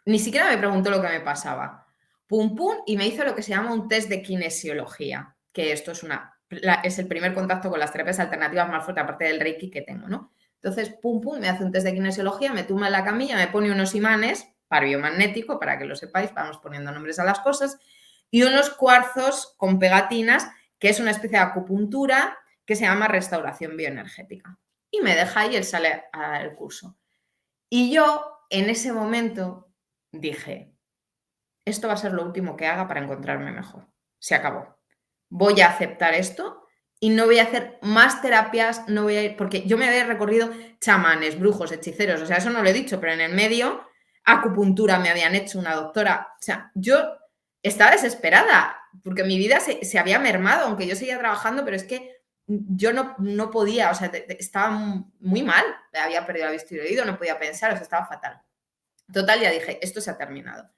[SPEAKER 1] Ni siquiera me preguntó lo que me pasaba. Pum, pum, y me hizo lo que se llama un test de kinesiología, que esto es el primer contacto con las terapias alternativas más fuerte, aparte del Reiki que tengo, ¿no? Entonces, pum, pum, me hace un test de kinesiología, me tumba en la camilla, me pone unos imanes para biomagnético, para que lo sepáis, vamos poniendo nombres a las cosas, y unos cuarzos con pegatinas, que es una especie de acupuntura que se llama restauración bioenergética. Y me deja ahí, él sale al curso. Y yo en ese momento dije, esto va a ser lo último que haga para encontrarme mejor. Se acabó. Voy a aceptar esto y no voy a hacer más terapias, no voy a ir, porque yo me había recorrido chamanes, brujos, hechiceros, o sea, eso no lo he dicho, pero en el medio, acupuntura me habían hecho una doctora. O sea, yo estaba desesperada porque mi vida se había mermado, aunque yo seguía trabajando, pero es que yo no podía, o sea, estaba muy mal, había perdido la vista y el oído, no podía pensar, o sea, estaba fatal. Total, ya dije, esto se ha terminado.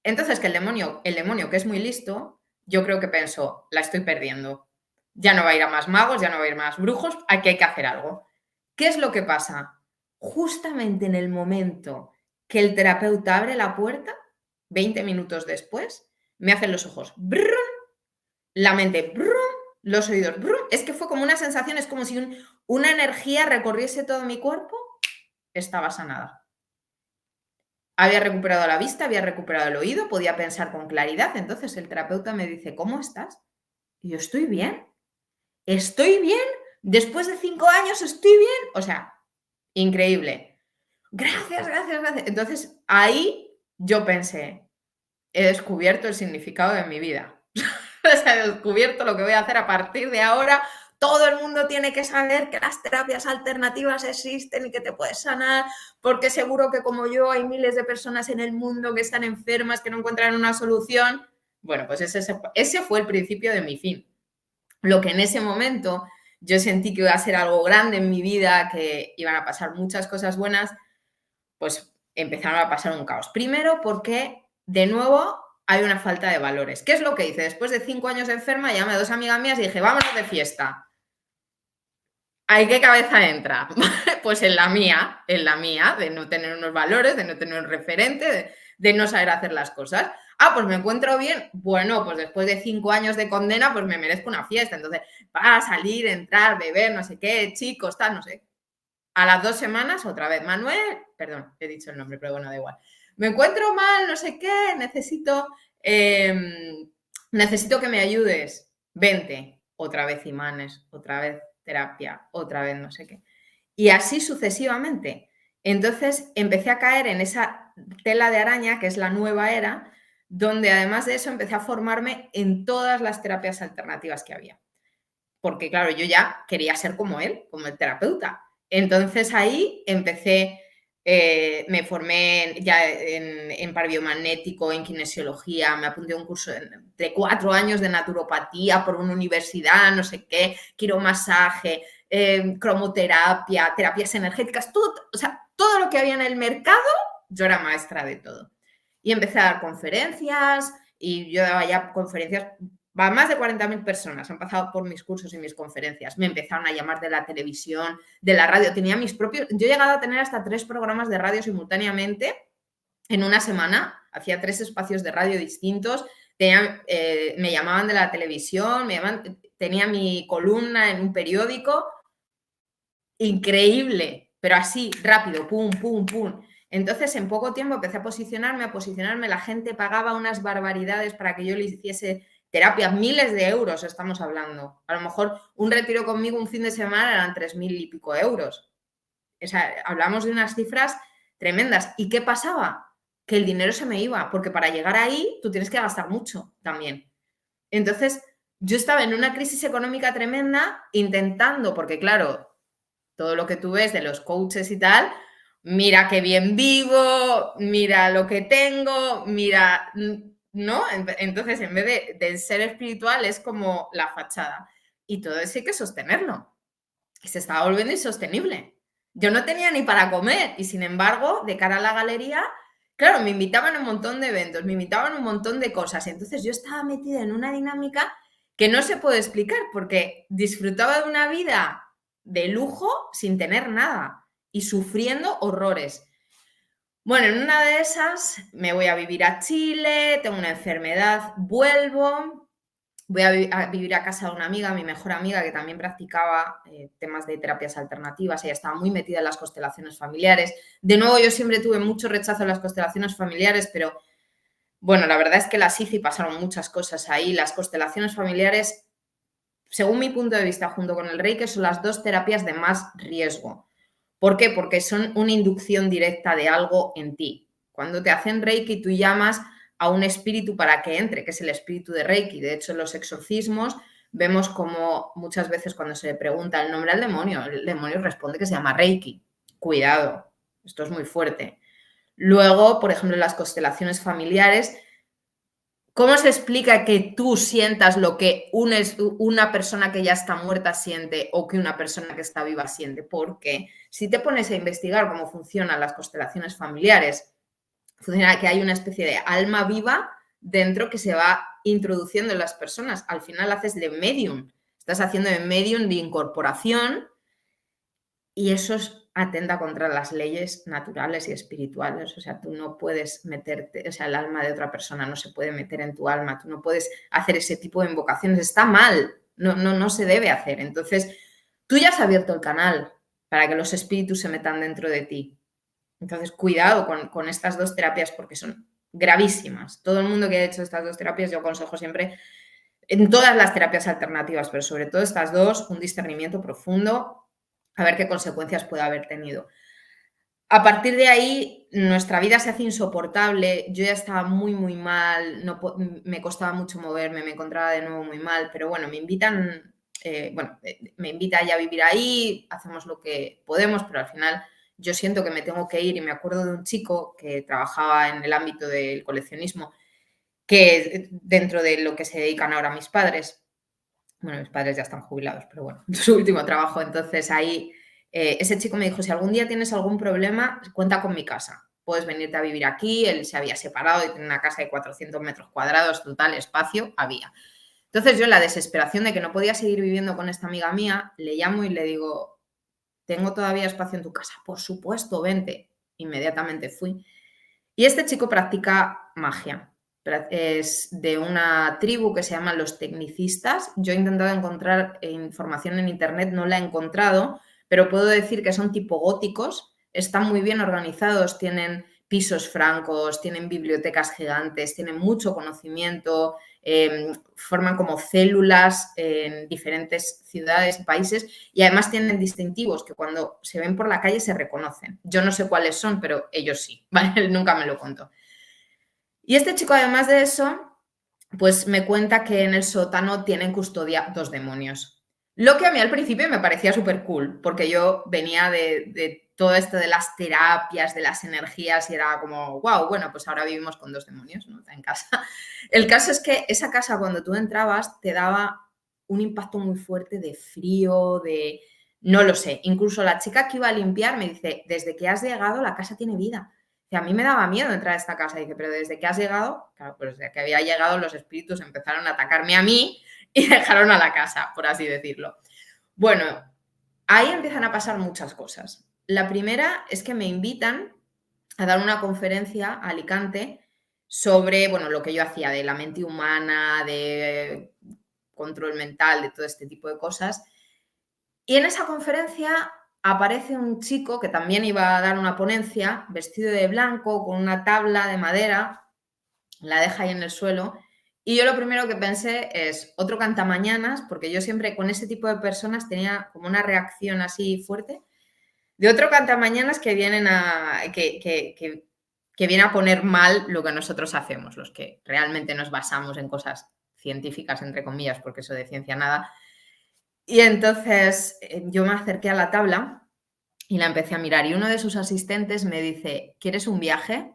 [SPEAKER 1] Entonces, que el demonio, que es muy listo, yo creo que pensó, la estoy perdiendo. Ya no va a ir a más magos, ya no va a ir a más brujos, aquí hay que hacer algo. ¿Qué es lo que pasa? Justamente en el momento que el terapeuta abre la puerta, 20 minutos después, me hacen los ojos, brum, la mente, brum, los oídos, brum. Es que fue como una sensación, es como si una energía recorriese todo mi cuerpo, estaba sanada. Había recuperado la vista, había recuperado el oído, podía pensar con claridad. Entonces el terapeuta me dice, ¿cómo estás? Y yo, estoy bien. ¿Estoy bien? Después de 5 años estoy bien. O sea, increíble. Gracias, gracias, gracias. Entonces ahí yo pensé, he descubierto el significado de mi vida. O sea, he descubierto lo que voy a hacer a partir de ahora. Todo el mundo tiene que saber que las terapias alternativas existen y que te puedes sanar, porque seguro que como yo hay miles de personas en el mundo que están enfermas, que no encuentran una solución. Bueno, pues ese fue el principio de mi fin. Lo que en ese momento yo sentí que iba a ser algo grande en mi vida, que iban a pasar muchas cosas buenas, pues empezaron a pasar un caos. Primero porque, de nuevo, hay una falta de valores. ¿Qué es lo que hice? Después de 5 años enferma, llamé a 2 amigas mías y dije, vámonos de fiesta. ¿Ahí qué cabeza entra? Pues en la mía, de no tener unos valores, de no tener un referente, de no saber hacer las cosas. Ah, pues me encuentro bien. Bueno, pues después de 5 años de condena, pues me merezco una fiesta. Entonces, va a salir, entrar, beber, no sé qué, chicos, tal, no sé. A las 2 semanas, otra vez, Manuel, perdón, he dicho el nombre, pero bueno, da igual. Me encuentro mal, no sé qué, necesito que me ayudes. Vente, otra vez imanes, otra vez terapia, otra vez no sé qué. Y así sucesivamente. Entonces empecé a caer en esa tela de araña, que es la nueva era, donde además de eso empecé a formarme en todas las terapias alternativas que había. Porque claro, yo ya quería ser como él, como el terapeuta. Entonces ahí empecé, me formé ya en par biomagnético, en kinesiología, me apunté a un curso de 4 años de naturopatía por una universidad, no sé qué, quiromasaje, cromoterapia, terapias energéticas, todo, o sea, todo lo que había en el mercado, yo era maestra de todo. Y empecé a dar conferencias y yo daba ya conferencias. Más de 40.000 personas han pasado por mis cursos y mis conferencias. Me empezaron a llamar de la televisión, de la radio. Tenía mis propios... Yo he llegado a tener hasta 3 programas de radio simultáneamente en una semana. Hacía 3 espacios de radio distintos. Me llamaban de la televisión, tenía mi columna en un periódico. Increíble, pero así, rápido, pum, pum, pum. Entonces, en poco tiempo empecé a posicionarme. La gente pagaba unas barbaridades para que yo le hiciese terapia, miles de euros estamos hablando. A lo mejor un retiro conmigo un fin de semana eran 3.000 y pico euros. O sea, hablamos de unas cifras tremendas. ¿Y qué pasaba? Que el dinero se me iba, porque para llegar ahí tú tienes que gastar mucho también. Entonces, yo estaba en una crisis económica tremenda intentando, porque claro, todo lo que tú ves de los coaches y tal, mira qué bien vivo, mira lo que tengo, mira, ¿no? Entonces, en vez del ser espiritual, es como la fachada. Y todo eso hay que sostenerlo. Y se estaba volviendo insostenible. Yo no tenía ni para comer y, sin embargo, de cara a la galería, claro, me invitaban a un montón de eventos, me invitaban a un montón de cosas. Entonces, yo estaba metida en una dinámica que no se puede explicar porque disfrutaba de una vida de lujo sin tener nada y sufriendo horrores. Bueno, en una de esas me voy a vivir a Chile, tengo una enfermedad, vuelvo, voy a vivir a casa de una amiga, mi mejor amiga, que también practicaba temas de terapias alternativas. Ella estaba muy metida en las constelaciones familiares. De nuevo, yo siempre tuve mucho rechazo a las constelaciones familiares, pero Bueno, la verdad es que las hice y pasaron muchas cosas ahí. Las constelaciones familiares, según mi punto de vista, junto con el Reiki, son las 2 terapias de más riesgo. ¿Por qué? Porque son una inducción directa de algo en ti. Cuando te hacen Reiki, tú llamas a un espíritu para que entre, que es el espíritu de Reiki. De hecho, en los exorcismos vemos como muchas veces cuando se le pregunta el nombre al demonio, el demonio responde que se llama Reiki. Cuidado, esto es muy fuerte. Luego, por ejemplo, en las constelaciones familiares, ¿cómo se explica que tú sientas lo que una persona que ya está muerta siente o que una persona que está viva siente? Porque si te pones a investigar cómo funcionan las constelaciones familiares, funciona que hay una especie de alma viva dentro que se va introduciendo en las personas. Al final haces de medium, estás haciendo de medium de incorporación y eso atenta contra las leyes naturales y espirituales. O sea, tú no puedes meterte, o sea, el alma de otra persona no se puede meter en tu alma, tú no puedes hacer ese tipo de invocaciones, está mal, no se debe hacer. Entonces, tú ya has abierto el canal para que los espíritus se metan dentro de ti. Entonces, cuidado con estas 2 terapias porque son gravísimas. Todo el mundo que ha hecho estas 2 terapias, yo aconsejo siempre, en todas las terapias alternativas, pero sobre todo estas 2, un discernimiento profundo, a ver qué consecuencias puede haber tenido. A partir de ahí, nuestra vida se hace insoportable. Yo ya estaba muy mal, me costaba mucho moverme, me encontraba de nuevo muy mal, pero bueno, me invitan, me invita ella a vivir ahí, hacemos lo que podemos, pero al final yo siento que me tengo que ir y me acuerdo de un chico que trabajaba en el ámbito del coleccionismo, que dentro de lo que se dedican ahora mis padres. Bueno, mis padres ya están jubilados, pero bueno, su último trabajo. Entonces ahí ese chico me dijo, si algún día tienes algún problema, cuenta con mi casa. Puedes venirte a vivir aquí. Él se había separado y tenía una casa de 400 metros cuadrados, total espacio había. Entonces yo en la desesperación de que no podía seguir viviendo con esta amiga mía, le llamo y le digo, ¿tengo todavía espacio en tu casa? Por supuesto, vente. Inmediatamente fui. Y este chico practica magia. Es de una tribu que se llaman los tecnicistas. Yo he intentado encontrar información en internet, no la he encontrado, pero puedo decir que son tipo góticos, están muy bien organizados, tienen pisos francos, tienen bibliotecas gigantes, tienen mucho conocimiento, forman como células en diferentes ciudades y países y además tienen distintivos que cuando se ven por la calle se reconocen. Yo no sé cuáles son, pero ellos sí, ¿vale? Él nunca me lo contó. Y este chico, además de eso, pues me cuenta que en el sótano tienen custodia 2 demonios. Lo que a mí al principio me parecía súper cool, porque yo venía de todo esto de las terapias, de las energías, y era como, wow, bueno, pues ahora vivimos con 2 demonios, ¿no? En casa. El caso es que esa casa, cuando tú entrabas, te daba un impacto muy fuerte de frío, de... No lo sé. Incluso la chica que iba a limpiar me dice, desde que has llegado, la casa tiene vida. Que a mí me daba miedo entrar a esta casa. Dice, pero desde que has llegado, claro, pues desde que había llegado los espíritus empezaron a atacarme a mí y dejaron a la casa, por así decirlo. Bueno, ahí empiezan a pasar muchas cosas. La primera es que me invitan a dar una conferencia a Alicante sobre, bueno, lo que yo hacía de la mente humana, de control mental, de todo este tipo de cosas. Y en esa conferencia aparece un chico que también iba a dar una ponencia, vestido de blanco, con una tabla de madera, la deja ahí en el suelo. Y yo lo primero que pensé es otro cantamañanas, porque yo siempre con ese tipo de personas tenía como una reacción así fuerte, de otro cantamañanas que vienen que viene a poner mal lo que nosotros hacemos, los que realmente nos basamos en cosas científicas, entre comillas, porque eso de ciencia nada. Y entonces yo me acerqué a la tabla y la empecé a mirar y uno de sus asistentes me dice, ¿quieres un viaje?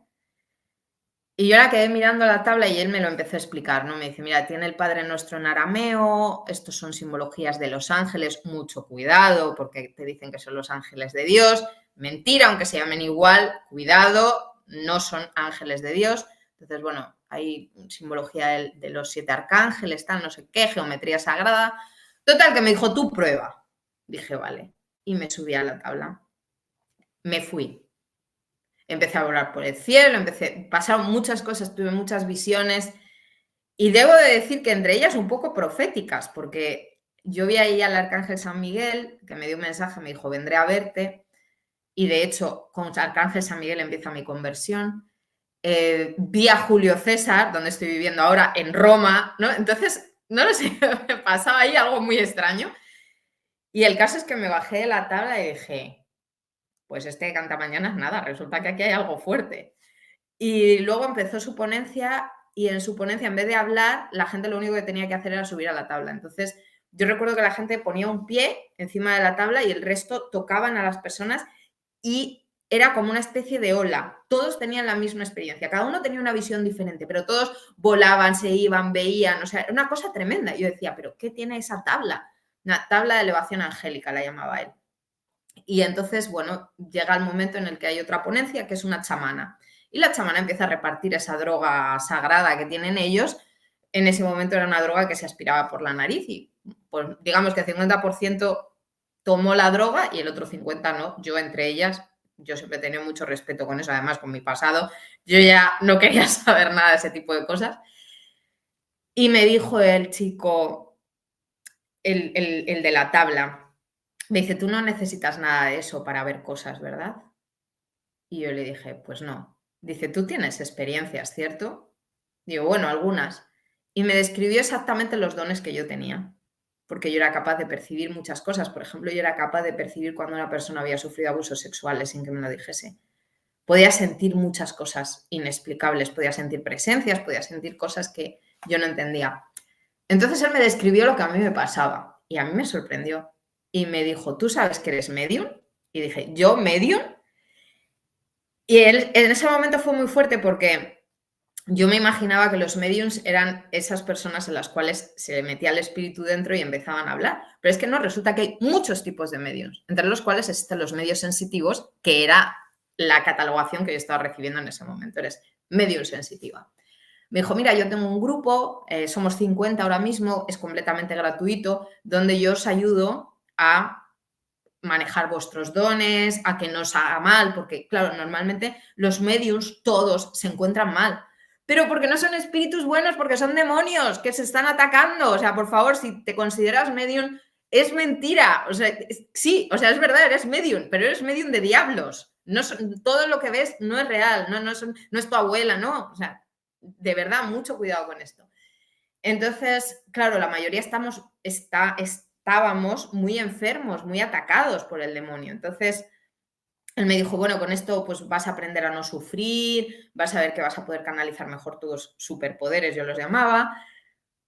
[SPEAKER 1] Y yo la quedé mirando la tabla y él me lo empezó a explicar, ¿no? Me dice, mira, tiene el Padre Nuestro en arameo, estos son simbologías de los ángeles, mucho cuidado porque te dicen que son los ángeles de Dios. Mentira, aunque se llamen igual, cuidado, no son ángeles de Dios. Entonces, bueno, hay simbología de los 7 arcángeles, tal, no sé qué, geometría sagrada. Total, que me dijo, tú prueba. Dije, vale. Y me subí a la tabla. Me fui. Empecé a volar por el cielo, pasaron muchas cosas, tuve muchas visiones y debo de decir que entre ellas un poco proféticas, porque yo vi ahí al Arcángel San Miguel, que me dio un mensaje, me dijo, vendré a verte, y de hecho con Arcángel San Miguel empieza mi conversión, vi a Julio César, donde estoy viviendo ahora, en Roma, ¿no? Entonces, no lo sé, me pasaba ahí algo muy extraño. Y el caso es que me bajé de la tabla y dije, pues este cantamañanas nada, resulta que aquí hay algo fuerte. Y luego empezó su ponencia y en su ponencia, en vez de hablar, la gente lo único que tenía que hacer era subir a la tabla. Entonces, yo recuerdo que la gente ponía un pie encima de la tabla y el resto tocaban a las personas y era como una especie de ola. Todos tenían la misma experiencia, cada uno tenía una visión diferente, pero todos volaban, se iban, veían, o sea, era una cosa tremenda. Yo decía, ¿pero qué tiene esa tabla? Una tabla de elevación angélica, la llamaba él. Y entonces, bueno, llega el momento en el que hay otra ponencia, que es una chamana. Y la chamana empieza a repartir esa droga sagrada que tienen ellos. En ese momento era una droga que se aspiraba por la nariz y, pues, digamos que el 50% tomó la droga y el otro 50% no. Yo entre ellas, yo siempre he tenido mucho respeto con eso, además con mi pasado. Yo ya no quería saber nada de ese tipo de cosas. Y me dijo el chico, el de la tabla, me dice, tú no necesitas nada de eso para ver cosas, ¿verdad? Y yo le dije, pues no. Dice, tú tienes experiencias, ¿cierto? Digo, bueno, algunas. Y me describió exactamente los dones que yo tenía, porque yo era capaz de percibir muchas cosas. Por ejemplo, yo era capaz de percibir cuando una persona había sufrido abusos sexuales sin que me lo dijese. Podía sentir muchas cosas inexplicables, podía sentir presencias, podía sentir cosas que yo no entendía. Entonces él me describió lo que a mí me pasaba y a mí me sorprendió. Y me dijo, ¿tú sabes que eres medium? Y dije, ¿yo medium? Y él, en ese momento fue muy fuerte porque yo me imaginaba que los mediums eran esas personas en las cuales se metía el espíritu dentro y empezaban a hablar. Pero es que no, resulta que hay muchos tipos de mediums, entre los cuales existen los medios sensitivos, que era la catalogación que yo estaba recibiendo en ese momento. Eres medium sensitiva. Me dijo, mira, yo tengo un grupo, somos 50 ahora mismo, es completamente gratuito, donde yo os ayudo a manejar vuestros dones, a que no os haga mal, porque claro, normalmente los mediums todos se encuentran mal, pero porque no son espíritus buenos, porque son demonios que se están atacando. O sea, por favor, si te consideras medium, es mentira. O sea, sí, o sea, es verdad, eres medium, pero eres medium de diablos. No son, todo lo que ves no es real, no es tu abuela, no. O sea, de verdad, mucho cuidado con esto. Entonces, claro, la mayoría estábamos muy enfermos, muy atacados por el demonio. Entonces, él me dijo, bueno, con esto pues vas a aprender a no sufrir, vas a ver que vas a poder canalizar mejor tus superpoderes, yo los llamaba.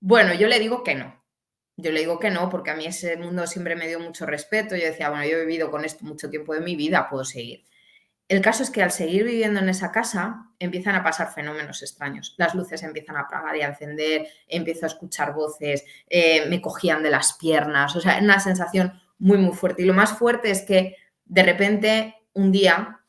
[SPEAKER 1] Bueno, yo le digo que no. Yo le digo que no, porque a mí ese mundo siempre me dio mucho respeto. Yo decía, bueno, yo he vivido con esto mucho tiempo de mi vida, puedo seguir. El caso es que al seguir viviendo en esa casa empiezan a pasar fenómenos extraños. Las luces se empiezan a apagar y a encender, empiezo a escuchar voces, me cogían de las piernas, o sea, una sensación muy, muy fuerte. Y lo más fuerte es que de repente un día,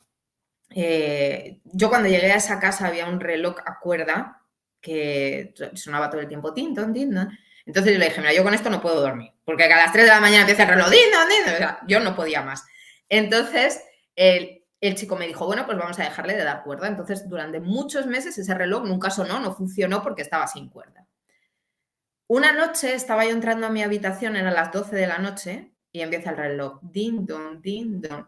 [SPEAKER 1] yo cuando llegué a esa casa había un reloj a cuerda que sonaba todo el tiempo, tin, ton, tin, ¿no? Entonces yo le dije, mira, yo con esto no puedo dormir, porque a las 3 de la mañana empieza el reloj, din, don, din, o sea, yo no podía más. Entonces, el chico me dijo, bueno, pues vamos a dejarle de dar cuerda. Entonces, durante muchos meses ese reloj nunca sonó, no funcionó porque estaba sin cuerda. Una noche estaba yo entrando a mi habitación, eran las 12 de la noche, y empieza el reloj, din, don, din, don.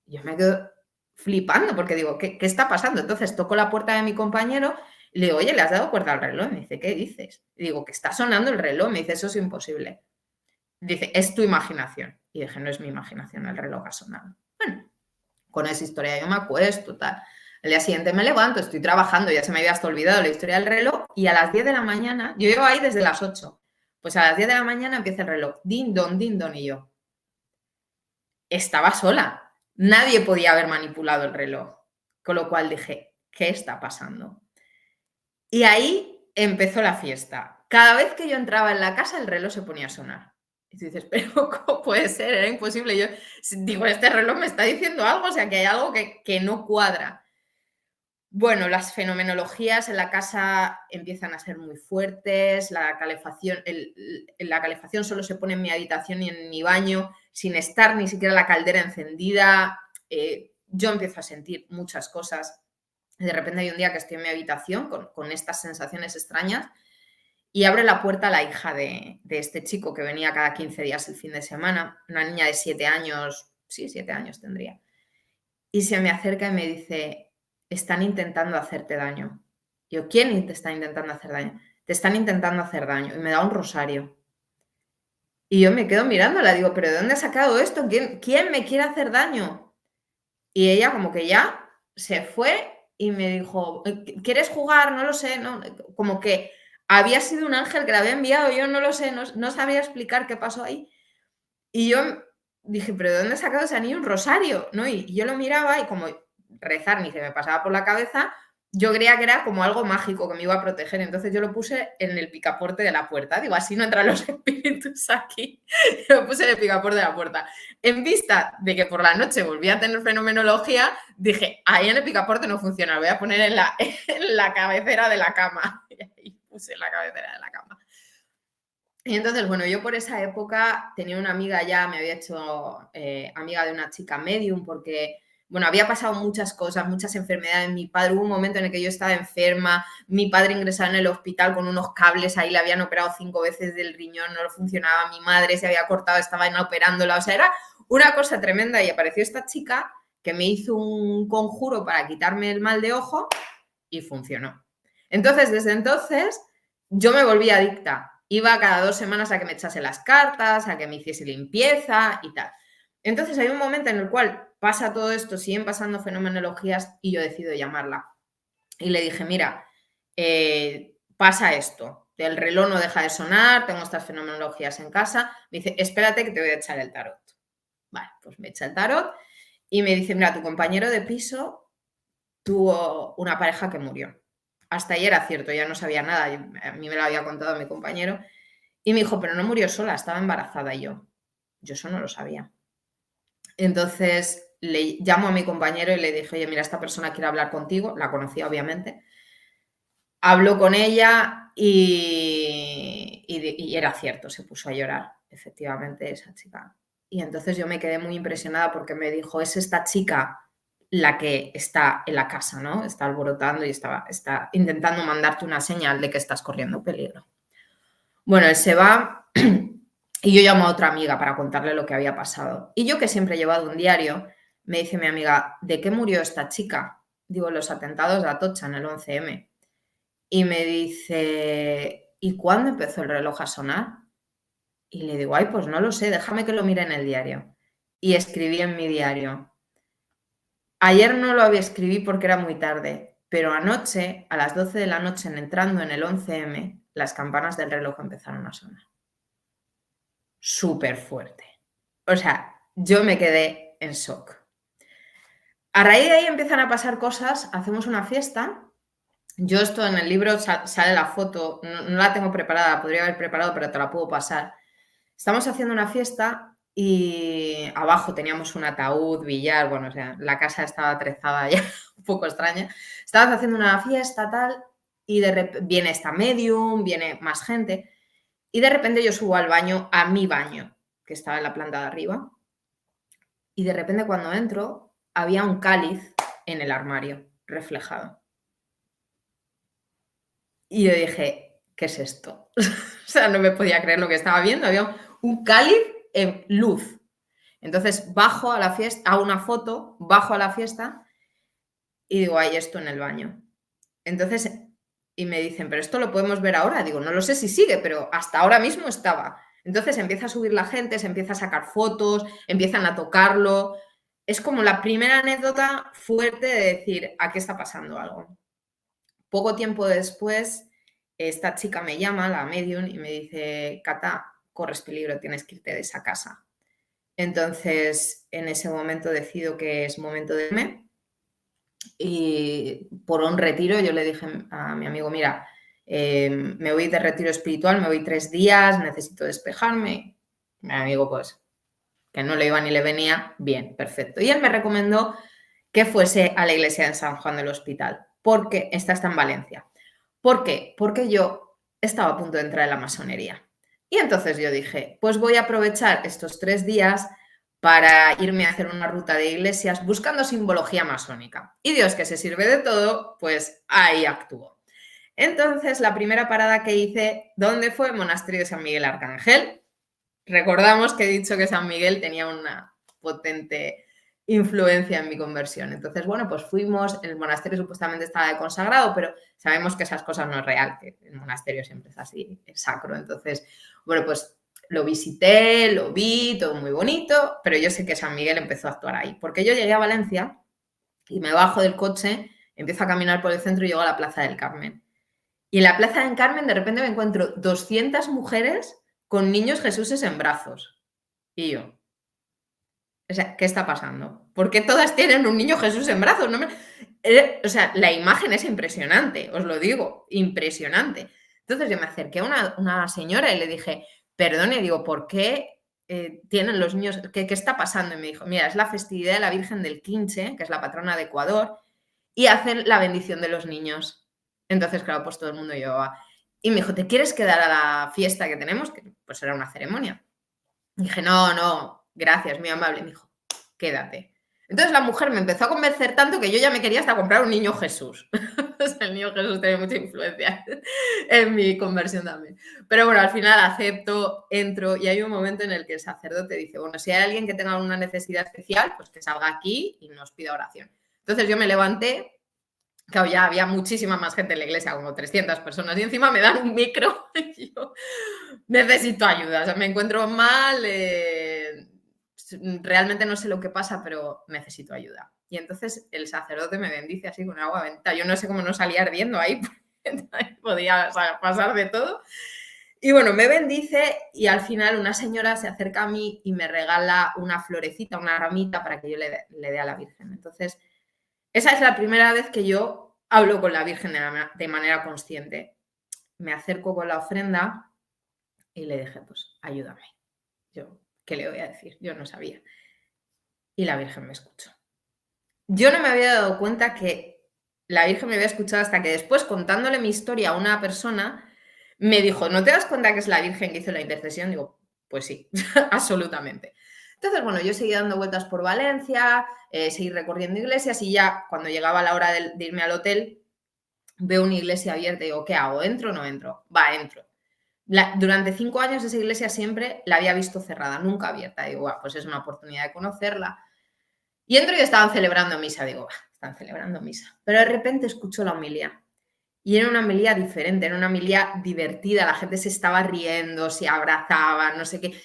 [SPEAKER 1] Yo me quedo flipando porque digo, ¿qué está pasando? Entonces toco la puerta de mi compañero y le digo, oye, ¿le has dado cuerda al reloj? Me dice, ¿qué dices? Y digo, que está sonando el reloj. Me dice, eso es imposible. Dice, es tu imaginación. Y dije, no es mi imaginación, el reloj ha sonado. Bueno, con esa historia yo me acuesto, tal. El día siguiente me levanto, estoy trabajando, ya se me había hasta olvidado la historia del reloj y a las 10 de la mañana, yo llevo ahí desde las 8, pues a las 10 de la mañana empieza el reloj, din, don, y yo estaba sola, nadie podía haber manipulado el reloj, con lo cual dije, ¿qué está pasando? Y ahí empezó la fiesta. Cada vez que yo entraba en la casa, el reloj se ponía a sonar. Y tú dices, pero ¿cómo puede ser? Era imposible. Yo digo, este reloj me está diciendo algo, o sea, que hay algo que no cuadra. Bueno, las fenomenologías en la casa empiezan a ser muy fuertes, la calefacción solo se pone en mi habitación y en mi baño, sin estar ni siquiera la caldera encendida. Yo empiezo a sentir muchas cosas. De repente hay un día que estoy en mi habitación con estas sensaciones extrañas y abre la puerta la hija de este chico que venía cada 15 días el fin de semana, una niña de 7 años, sí, 7 años tendría. Y se me acerca y me dice, están intentando hacerte daño. Yo, ¿quién te está intentando hacer daño? Te están intentando hacer daño. Y me da un rosario. Y yo me quedo mirándola, digo, ¿pero de dónde has sacado esto? ¿Quién me quiere hacer daño? Y ella como que ya se fue y me dijo, ¿quieres jugar? No lo sé, ¿no? Como que había sido un ángel que la había enviado, yo no lo sé, no sabía explicar qué pasó ahí. Y yo dije, ¿pero de dónde has sacado ese anillo? Un rosario, ¿no? Y yo lo miraba y como rezar ni se me pasaba por la cabeza, yo creía que era como algo mágico que me iba a proteger. Entonces yo lo puse en el picaporte de la puerta. Digo, así no entran los espíritus aquí. Lo puse en el picaporte de la puerta. En vista de que por la noche volví a tener fenomenología, dije, ahí en el picaporte no funciona, lo voy a poner en la cabecera de la cama. Y ahí puse en la cabecera de la cama. Y entonces, bueno, yo por esa época tenía una amiga ya, me había hecho amiga de una chica medium porque, bueno, había pasado muchas cosas, muchas enfermedades. Mi padre, hubo un momento en el que yo estaba enferma, mi padre ingresaba en el hospital con unos cables, ahí le habían operado 5 veces del riñón, no lo funcionaba, mi madre se había cortado, estaba operándola, o sea, era una cosa tremenda y apareció esta chica que me hizo un conjuro para quitarme el mal de ojo y funcionó. Entonces, desde entonces, yo me volví adicta. Iba cada 2 semanas a que me echase las cartas, a que me hiciese limpieza y tal. Entonces hay un momento en el cual pasa todo esto, siguen pasando fenomenologías y yo decido llamarla. Y le dije, mira, pasa esto, el reloj no deja de sonar, tengo estas fenomenologías en casa. Me dice, espérate que te voy a echar el tarot. Vale, pues me echa el tarot y me dice, mira, tu compañero de piso tuvo una pareja que murió. Hasta ahí era cierto, ya no sabía nada, a mí me lo había contado mi compañero. Y me dijo, pero no murió sola, estaba embarazada. Y yo eso no lo sabía. Entonces le llamo a mi compañero y le dije, oye, mira, esta persona quiere hablar contigo, la conocía obviamente. Habló con ella y era cierto, se puso a llorar, efectivamente, esa chica. Y entonces yo me quedé muy impresionada porque me dijo, es esta chica la que está en la casa, ¿no? Está alborotando y está intentando mandarte una señal de que estás corriendo peligro. Bueno, él se va y yo llamo a otra amiga para contarle lo que había pasado. Y yo, que siempre he llevado un diario, me dice mi amiga, ¿de qué murió esta chica? Digo, los atentados de Atocha en el 11M. Y me dice, ¿y cuándo empezó el reloj a sonar? Y le digo, ay, pues no lo sé, déjame que lo mire en el diario. Y escribí en mi diario. Ayer no lo escribí porque era muy tarde, pero anoche, a las 12 de la noche, entrando en el 11M, las campanas del reloj empezaron a sonar. Súper fuerte. O sea, yo me quedé en shock. A raíz de ahí empiezan a pasar cosas, hacemos una fiesta. Yo esto en el libro sale la foto, no la tengo preparada, podría haber preparado, pero te la puedo pasar. Estamos haciendo una fiesta y abajo teníamos un ataúd, billar, bueno, o sea, la casa estaba trezada ya, un poco extraña. Estábamos haciendo una fiesta, tal, y de repente viene esta medium, viene más gente, y de repente yo subo al baño, a mi baño, que estaba en la planta de arriba, y de repente cuando entro había un cáliz en el armario, reflejado. Y yo dije, ¿qué es esto? O sea, no me podía creer lo que estaba viendo. Había un cáliz en luz. Entonces bajo a la fiesta, hago una foto, bajo a la fiesta y digo, hay esto en el baño. Entonces, y me dicen, ¿pero esto lo podemos ver ahora? Digo, no lo sé si sigue, pero hasta ahora mismo estaba. Entonces empieza a subir la gente, se empieza a sacar fotos, empiezan a tocarlo. Es como la primera anécdota fuerte de decir, aquí está pasando algo. Poco tiempo después, esta chica me llama, la medium, y me dice, Cata, corres peligro, tienes que irte de esa casa. Entonces, en ese momento decido que es momento de irme y por un retiro yo le dije a mi amigo, mira, me voy de retiro espiritual, me voy 3 días, necesito despejarme. Mi amigo, pues, que no le iba ni le venía, bien, perfecto. Y él me recomendó que fuese a la iglesia de San Juan del Hospital, porque esta está en Valencia. ¿Por qué? Porque yo estaba a punto de entrar en la masonería. Y entonces yo dije, pues voy a aprovechar estos 3 días para irme a hacer una ruta de iglesias buscando simbología masónica. Y Dios, que se sirve de todo, pues ahí actuó. Entonces, la primera parada que hice, ¿dónde fue? Monasterio de San Miguel Arcángel. Recordamos que he dicho que San Miguel tenía una potente influencia en mi conversión. Entonces, bueno, pues fuimos, el monasterio supuestamente estaba de consagrado, pero sabemos que esas cosas no es real, que el monasterio siempre es así, es sacro. Entonces, bueno, pues lo visité, lo vi, todo muy bonito, pero yo sé que San Miguel empezó a actuar ahí, porque yo llegué a Valencia y me bajo del coche, empiezo a caminar por el centro y llego a la Plaza del Carmen. Y en la Plaza del Carmen de repente me encuentro 200 mujeres con niños Jesuses en brazos. Y yo, o sea, ¿qué está pasando? ¿Por qué todas tienen un niño Jesús en brazos? No me... O sea, la imagen es impresionante, os lo digo, impresionante. Entonces yo me acerqué a una señora y le dije, perdone, digo, ¿por qué tienen los niños? ¿Qué está pasando? Y me dijo, mira, es la festividad de la Virgen del Quinche, que es la patrona de Ecuador, y hacen la bendición de los niños. Entonces, claro, pues todo el mundo llevaba. Y me dijo, ¿te quieres quedar a la fiesta que tenemos? Que pues era una ceremonia. Y dije, no, gracias, muy amable. Me dijo, quédate. Entonces la mujer me empezó a convencer tanto que yo ya me quería hasta comprar un niño Jesús. El niño Jesús tiene mucha influencia en mi conversión también. Pero bueno, al final acepto, entro y hay un momento en el que el sacerdote dice, bueno, si hay alguien que tenga una necesidad especial, pues que salga aquí y nos pida oración. Entonces yo me levanté, claro, ya había muchísima más gente en la iglesia, como 300 personas, y encima me dan un micro y yo necesito ayuda, o sea, me encuentro mal, realmente no sé lo que pasa, pero necesito ayuda. Y entonces el sacerdote me bendice así con agua bendita. Yo no sé cómo no salía ardiendo ahí, podía pasar de todo. Y bueno, me bendice y al final una señora se acerca a mí y me regala una florecita, una ramita para que yo le dé a la Virgen. Entonces, esa es la primera vez que yo hablo con la Virgen de manera consciente. Me acerco con la ofrenda y le dije, pues ayúdame. Yo, ¿qué le voy a decir? Yo no sabía. Y la Virgen me escuchó. Yo no me había dado cuenta que la Virgen me había escuchado hasta que después, contándole mi historia a una persona, me dijo, ¿no te das cuenta que es la Virgen que hizo la intercesión? Digo, pues sí, absolutamente. Entonces, bueno, yo seguí dando vueltas por Valencia, seguí recorriendo iglesias y ya cuando llegaba la hora de irme al hotel, veo una iglesia abierta y digo, ¿qué hago? ¿Entro o no entro? Va, entro. Durante 5 años esa iglesia siempre la había visto cerrada, nunca abierta. Digo, pues es una oportunidad de conocerla. Y entro y estaban celebrando misa. Digo, están celebrando misa. Pero de repente escucho la homilía. Y era una homilía diferente, era una homilía divertida. La gente se estaba riendo, se abrazaba, no sé qué.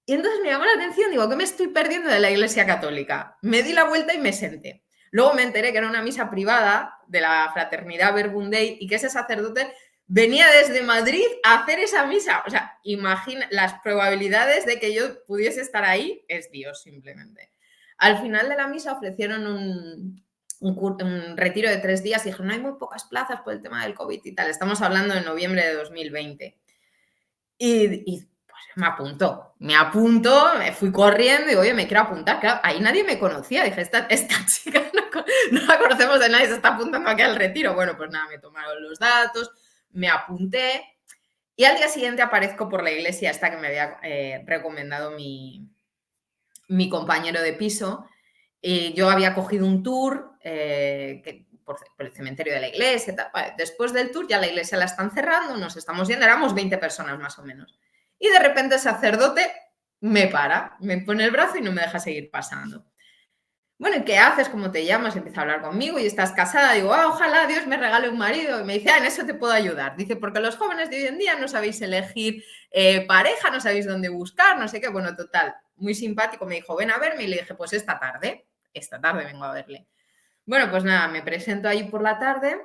[SPEAKER 1] Y entonces me llamó la atención, digo, ¿qué me estoy perdiendo de la iglesia católica? Me di la vuelta y me senté. Luego me enteré que era una misa privada de la Fraternidad Verbum Dei y que ese sacerdote venía desde Madrid a hacer esa misa. O sea, imagina las probabilidades de que yo pudiese estar ahí, es Dios simplemente. Al final de la misa ofrecieron un retiro de 3 días y dijeron, no hay muy pocas plazas por el tema del COVID y tal. Estamos hablando de noviembre de 2020. Y pues me apunto, me fui corriendo y digo, oye, me quiero apuntar. Claro, ahí nadie me conocía. Dije, esta chica no la conocemos de nadie, se está apuntando aquí al retiro. Bueno, pues nada, me tomaron los datos, me apunté y al día siguiente aparezco por la iglesia esta que me había recomendado mi compañero de piso. Y yo había cogido un tour por el cementerio de la iglesia. Tal. Vale, después del tour ya la iglesia la están cerrando, nos estamos yendo, éramos 20 personas más o menos. Y de repente el sacerdote me para, me pone el brazo y no me deja seguir pasando. Bueno, ¿y qué haces? ¿Cómo te llamas? Empieza a hablar conmigo y estás casada. Digo, ojalá Dios me regale un marido. Y me dice, en eso te puedo ayudar. Dice, porque los jóvenes de hoy en día no sabéis elegir pareja, no sabéis dónde buscar, no sé qué. Bueno, total, muy simpático. Me dijo, ven a verme y le dije, pues esta tarde vengo a verle. Bueno, pues nada, me presento ahí por la tarde.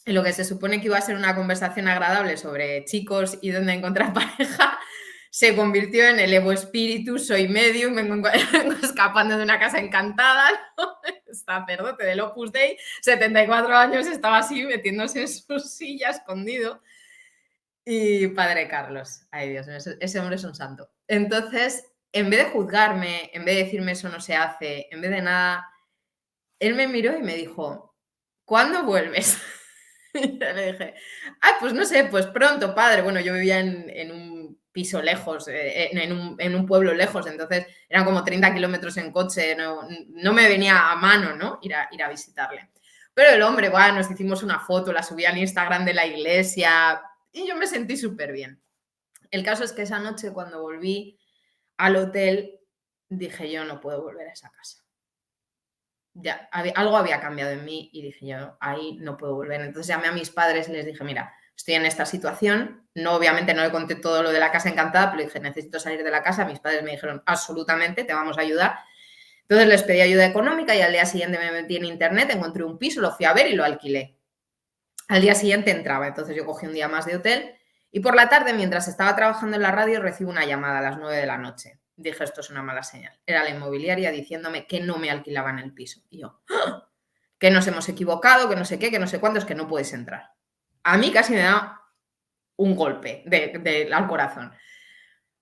[SPEAKER 1] En lo que se supone que iba a ser una conversación agradable sobre chicos y dónde encontrar pareja, se convirtió en el Evo Espíritu, soy medium, vengo escapando de una casa encantada, ¿no? Sacerdote del Opus Dei, 74 años, estaba así metiéndose en su silla escondido. Y Padre Carlos, ay Dios mío, ese hombre es un santo. Entonces, en vez de juzgarme, en vez de decirme eso no se hace, en vez de nada, él me miró y me dijo, ¿cuándo vuelves? Y yo le dije, pues no sé, pues pronto, padre. Bueno, yo vivía en un piso lejos, en un pueblo lejos, entonces eran como 30 kilómetros en coche, no me venía a mano, ¿no? Ir a visitarle. Pero el hombre, bueno, nos hicimos una foto, la subí al Instagram de la iglesia y yo me sentí súper bien. El caso es que esa noche cuando volví al hotel dije, yo no puedo volver a esa casa. ya algo había cambiado en mí y dije yo, ahí no puedo volver. Entonces llamé a mis padres y les dije, mira, estoy en esta situación. No, obviamente no le conté todo lo de la casa encantada, pero dije, necesito salir de la casa. Mis padres me dijeron, absolutamente, te vamos a ayudar. Entonces les pedí ayuda económica y al día siguiente me metí en internet, encontré un piso, lo fui a ver y lo alquilé. Al día siguiente entraba, entonces yo cogí un día más de hotel y por la tarde, mientras estaba trabajando en la radio, recibo una llamada a las 9 de la noche. Dije, esto es una mala señal. Era la inmobiliaria diciéndome que no me alquilaban el piso. Y yo, ¡ah! Que nos hemos equivocado, que no sé qué, que no sé cuántos, que no puedes entrar. A mí casi me da un golpe al corazón.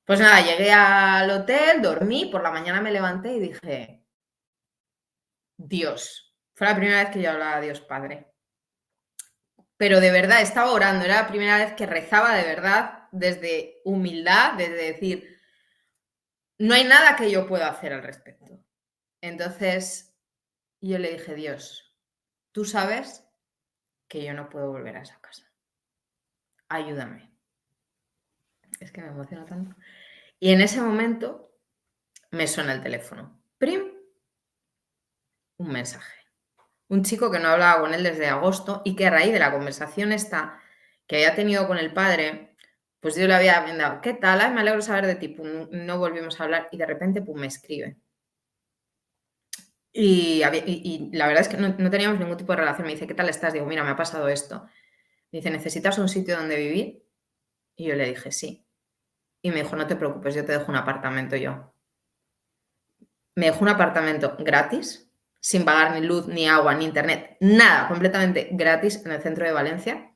[SPEAKER 1] Pues nada, llegué al hotel, dormí, por la mañana me levanté y dije, Dios. Fue la primera vez que yo hablaba a Dios Padre. Pero de verdad estaba orando, era la primera vez que rezaba de verdad, desde humildad, desde decir, no hay nada que yo pueda hacer al respecto. Entonces yo le dije, Dios, tú sabes que yo no puedo volver a esa casa. Ayúdame. Es que me emociona tanto. Y en ese momento me suena el teléfono. ¡Prim! Un mensaje. Un chico que no hablaba con él desde agosto y que a raíz de la conversación esta que había tenido con el padre, pues yo le había dado, ¿qué tal? Ay, me alegro de saber de ti. Pum, no volvimos a hablar y de repente pum, me escribe. Y la verdad es que no teníamos ningún tipo de relación. Me dice, ¿qué tal estás? Digo, mira, me ha pasado esto. Me dice, ¿necesitas un sitio donde vivir? Y yo le dije, sí. Y me dijo, no te preocupes, yo te dejo un apartamento yo. Me dejó un apartamento gratis, sin pagar ni luz, ni agua, ni internet, nada, completamente gratis en el centro de Valencia,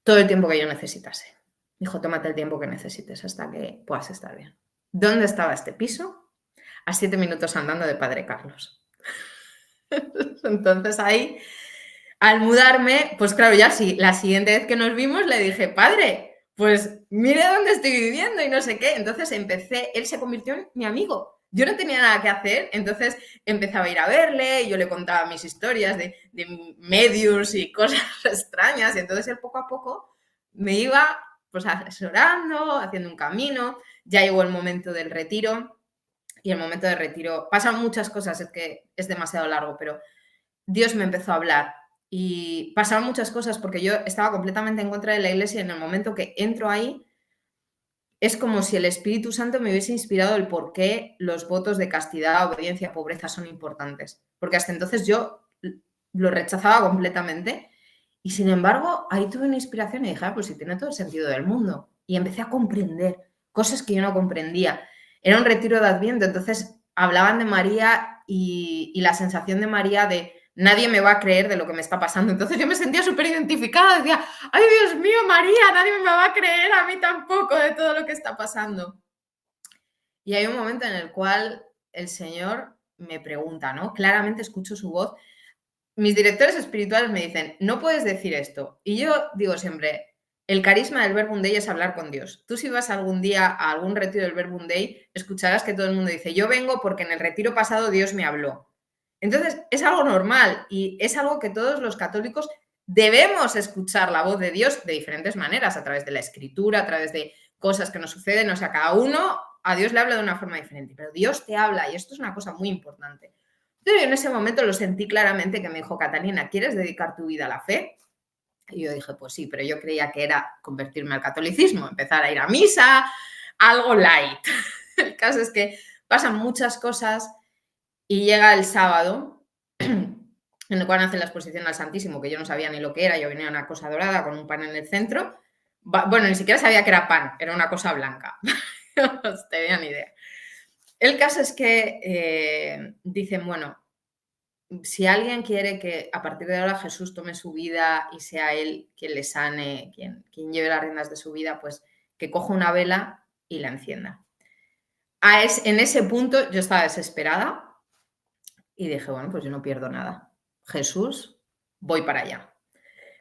[SPEAKER 1] todo el tiempo que yo necesitase. Dijo, tómate el tiempo que necesites hasta que puedas estar bien. ¿Dónde estaba este piso? A 7 minutos andando de Padre Carlos. Entonces ahí, al mudarme, pues claro, ya sí, la siguiente vez que nos vimos le dije, padre, pues mire dónde estoy viviendo y no sé qué. Entonces él se convirtió en mi amigo. Yo no tenía nada que hacer, entonces empezaba a ir a verle y yo le contaba mis historias de medios y cosas extrañas y entonces él poco a poco me iba pues asesorando, haciendo un camino. Ya llegó el momento del retiro y el momento del retiro pasan muchas cosas, es que es demasiado largo, pero Dios me empezó a hablar y pasaron muchas cosas porque yo estaba completamente en contra de la iglesia y en el momento que entro ahí es como si el Espíritu Santo me hubiese inspirado el por qué los votos de castidad, obediencia, pobreza son importantes. Porque hasta entonces yo lo rechazaba completamente y sin embargo ahí tuve una inspiración y dije, pues sí, tiene todo el sentido del mundo. Y empecé a comprender cosas que yo no comprendía. Era un retiro de Adviento, entonces hablaban de María y la sensación de María de nadie me va a creer de lo que me está pasando. Entonces yo me sentía súper identificada, decía, ay Dios mío, María, nadie me va a creer, a mí tampoco, de todo lo que está pasando. Y hay un momento en el cual el Señor me pregunta, ¿no? Claramente escucho su voz. Mis directores espirituales me dicen, no puedes decir esto. Y yo digo siempre, el carisma del Verbum Dei es hablar con Dios. Tú si vas algún día a algún retiro del Verbum Dei, escucharás que todo el mundo dice, yo vengo porque en el retiro pasado Dios me habló. Entonces, es algo normal y es algo que todos los católicos debemos escuchar la voz de Dios de diferentes maneras, a través de la escritura, a través de cosas que nos suceden, o sea, cada uno a Dios le habla de una forma diferente, pero Dios te habla y esto es una cosa muy importante. Entonces, en ese momento lo sentí claramente que me dijo, Catalina, ¿quieres dedicar tu vida a la fe? Y yo dije, pues sí, pero yo creía que era convertirme al catolicismo, empezar a ir a misa, algo light. El caso es que pasan muchas cosas y llega el sábado, en el cual hacen la exposición al Santísimo, que yo no sabía ni lo que era, yo venía una cosa dorada con un pan en el centro. Bueno, ni siquiera sabía que era pan, era una cosa blanca. No tenía ni idea. El caso es que dicen, bueno, si alguien quiere que a partir de ahora Jesús tome su vida y sea Él quien le sane, quien lleve las riendas de su vida, pues que coja una vela y la encienda. En ese punto yo estaba desesperada y dije, bueno, pues yo no pierdo nada. Jesús, voy para allá.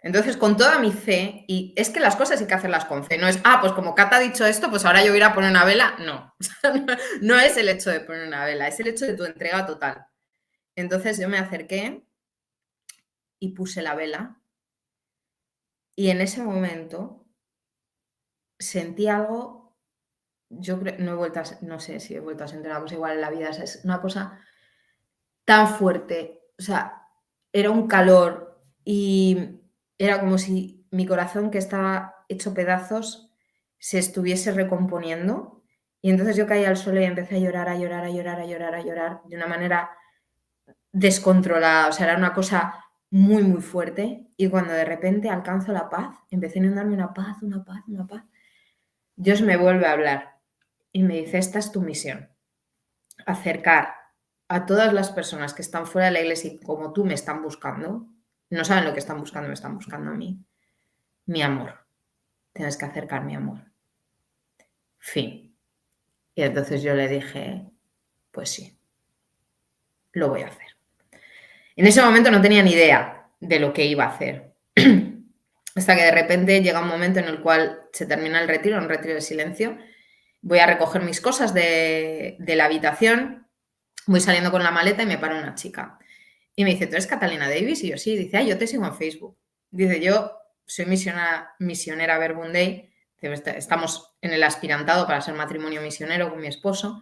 [SPEAKER 1] Entonces, con toda mi fe, y es que las cosas hay que hacerlas con fe, no es, pues como Cata ha dicho esto, pues ahora yo voy a ir a poner una vela. No, no es el hecho de poner una vela, es el hecho de tu entrega total. Entonces yo me acerqué y puse la vela y en ese momento sentí algo, yo creo, no sé si he vuelto a sentir algo igual en la vida, es una cosa tan fuerte. O sea, era un calor y era como si mi corazón, que estaba hecho pedazos, se estuviese recomponiendo. Y entonces yo caí al suelo y empecé a llorar, a llorar, a llorar, a llorar, a llorar de una manera descontrolada. O sea, era una cosa muy, muy fuerte. Y cuando de repente alcanzo la paz, empecé a inundarme una paz, una paz, una paz. Dios me vuelve a hablar y me dice, esta es tu misión, acercar a todas las personas que están fuera de la iglesia y como tú me están buscando, no saben lo que están buscando, me están buscando a mí, mi amor, tienes que acercar mi amor. Fin. Y entonces yo le dije, pues sí, lo voy a hacer. En ese momento no tenía ni idea de lo que iba a hacer. Hasta que de repente llega un momento en el cual se termina el retiro, un retiro de silencio. Voy a recoger mis cosas de la habitación, voy saliendo con la maleta y me para una chica. Y me dice, ¿tú eres Catalina Davis? Y yo, sí. Dice, yo te sigo en Facebook. Dice, yo soy misionera Verbum Dei. Estamos en el aspirantado para ser matrimonio misionero con mi esposo.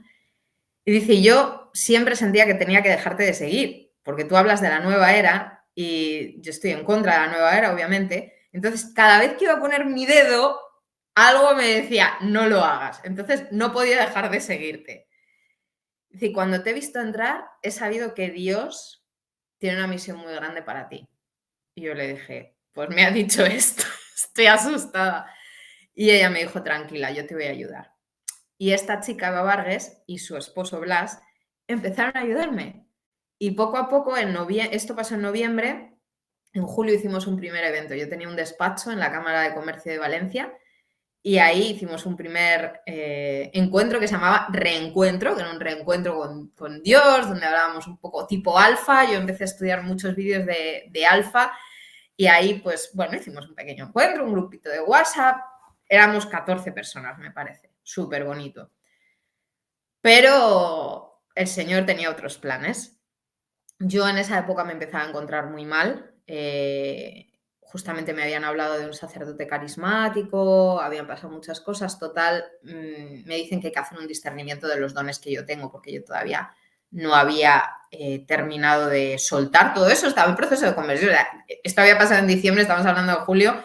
[SPEAKER 1] Y dice, yo siempre sentía que tenía que dejarte de seguir, porque tú hablas de la nueva era y yo estoy en contra de la nueva era, obviamente. Entonces, cada vez que iba a poner mi dedo, algo me decía, no lo hagas. Entonces, no podía dejar de seguirte. Dice, cuando te he visto entrar, he sabido que Dios tiene una misión muy grande para ti. Y yo le dije, pues me ha dicho esto, estoy asustada. Y ella me dijo, tranquila, yo te voy a ayudar. Y esta chica, Eva Vargas, y su esposo Blas, empezaron a ayudarme. Y poco a poco, esto pasó en noviembre, en julio hicimos un primer evento. Yo tenía un despacho en la Cámara de Comercio de Valencia y ahí hicimos un primer encuentro que se llamaba Reencuentro, que era un reencuentro con Dios, donde hablábamos un poco tipo alfa. Yo empecé a estudiar muchos vídeos de alfa y ahí, pues, bueno, hicimos un pequeño encuentro, un grupito de WhatsApp. Éramos 14 personas, me parece. Súper bonito. Pero el Señor tenía otros planes. Yo en esa época me empezaba a encontrar muy mal. Justamente me habían hablado de un sacerdote carismático, habían pasado muchas cosas. Total, me dicen que hay que hacer un discernimiento de los dones que yo tengo, porque yo todavía no había terminado de soltar todo eso. Estaba en proceso de conversión. Esto había pasado en diciembre, estamos hablando de julio.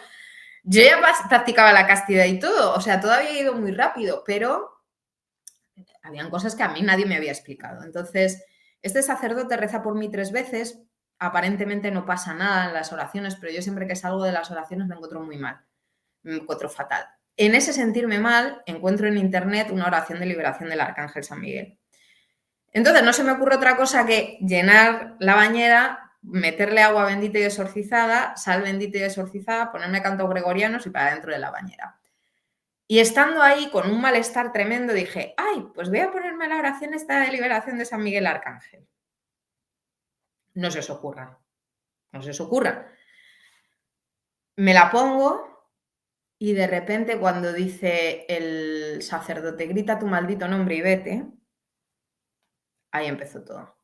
[SPEAKER 1] Yo ya practicaba la castidad y todo, o sea, todo había ido muy rápido, pero habían cosas que a mí nadie me había explicado. Entonces, este sacerdote reza por mí 3 veces, aparentemente no pasa nada en las oraciones, pero yo siempre que salgo de las oraciones me encuentro muy mal, me encuentro fatal. En ese sentirme mal, encuentro en internet una oración de liberación del Arcángel San Miguel. Entonces, no se me ocurre otra cosa que llenar la bañera, meterle agua bendita y exorcizada, sal bendita y exorcizada, ponerme cantos gregorianos y para dentro de la bañera. Y estando ahí con un malestar tremendo, dije, ay, pues voy a ponerme la oración esta de liberación de San Miguel Arcángel. No se os ocurra, no se os ocurra. Me la pongo y de repente cuando dice el sacerdote, grita tu maldito nombre y vete, ahí empezó todo.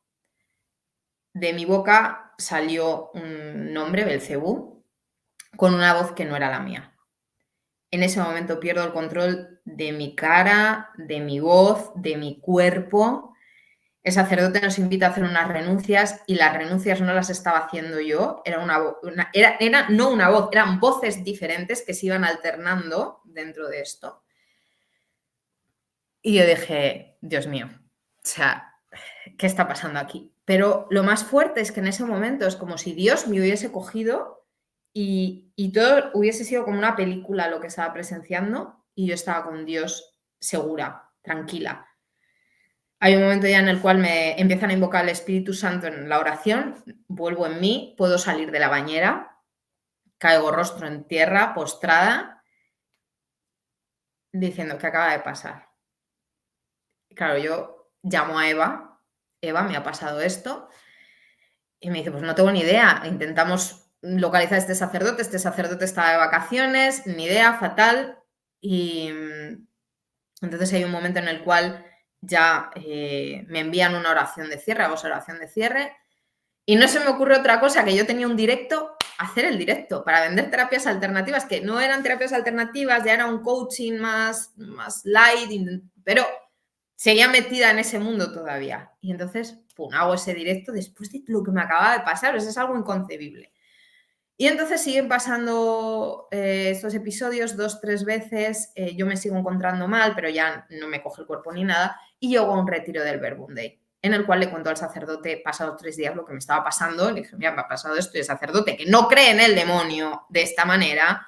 [SPEAKER 1] De mi boca salió un nombre, Belcebú, con una voz que no era la mía. En ese momento pierdo el control de mi cara, de mi voz, de mi cuerpo. El sacerdote nos invita a hacer unas renuncias y las renuncias no las estaba haciendo yo, era no una voz, eran voces diferentes que se iban alternando dentro de esto. Y yo dije, Dios mío, o sea, ¿qué está pasando aquí? Pero lo más fuerte es que en ese momento es como si Dios me hubiese cogido y todo hubiese sido como una película lo que estaba presenciando y yo estaba con Dios segura, tranquila. Hay un momento ya en el cual me empiezan a invocar el Espíritu Santo en la oración, vuelvo en mí, puedo salir de la bañera, caigo rostro en tierra, postrada, diciendo ¿qué acaba de pasar? Claro, yo llamo a Eva, me ha pasado esto, y me dice, pues no tengo ni idea, intentamos localizar a este sacerdote estaba de vacaciones, ni idea, fatal, y entonces hay un momento en el cual ya me envían una oración de cierre, hago esa oración de cierre, y no se me ocurre otra cosa que yo tenía un directo, hacer el directo para vender terapias alternativas, que no eran terapias alternativas, ya era un coaching más light, pero seguía metida en ese mundo todavía. Y entonces pum, hago ese directo después de lo que me acaba de pasar, es algo inconcebible. Y entonces siguen pasando estos episodios 2, 3 veces, yo me sigo encontrando mal, pero ya no me coge el cuerpo ni nada, y llego a un retiro del Verbum Dei, en el cual le cuento al sacerdote, pasados 3 días, lo que me estaba pasando. Le dije, mira, me ha pasado esto, y el sacerdote, que no cree en el demonio de esta manera,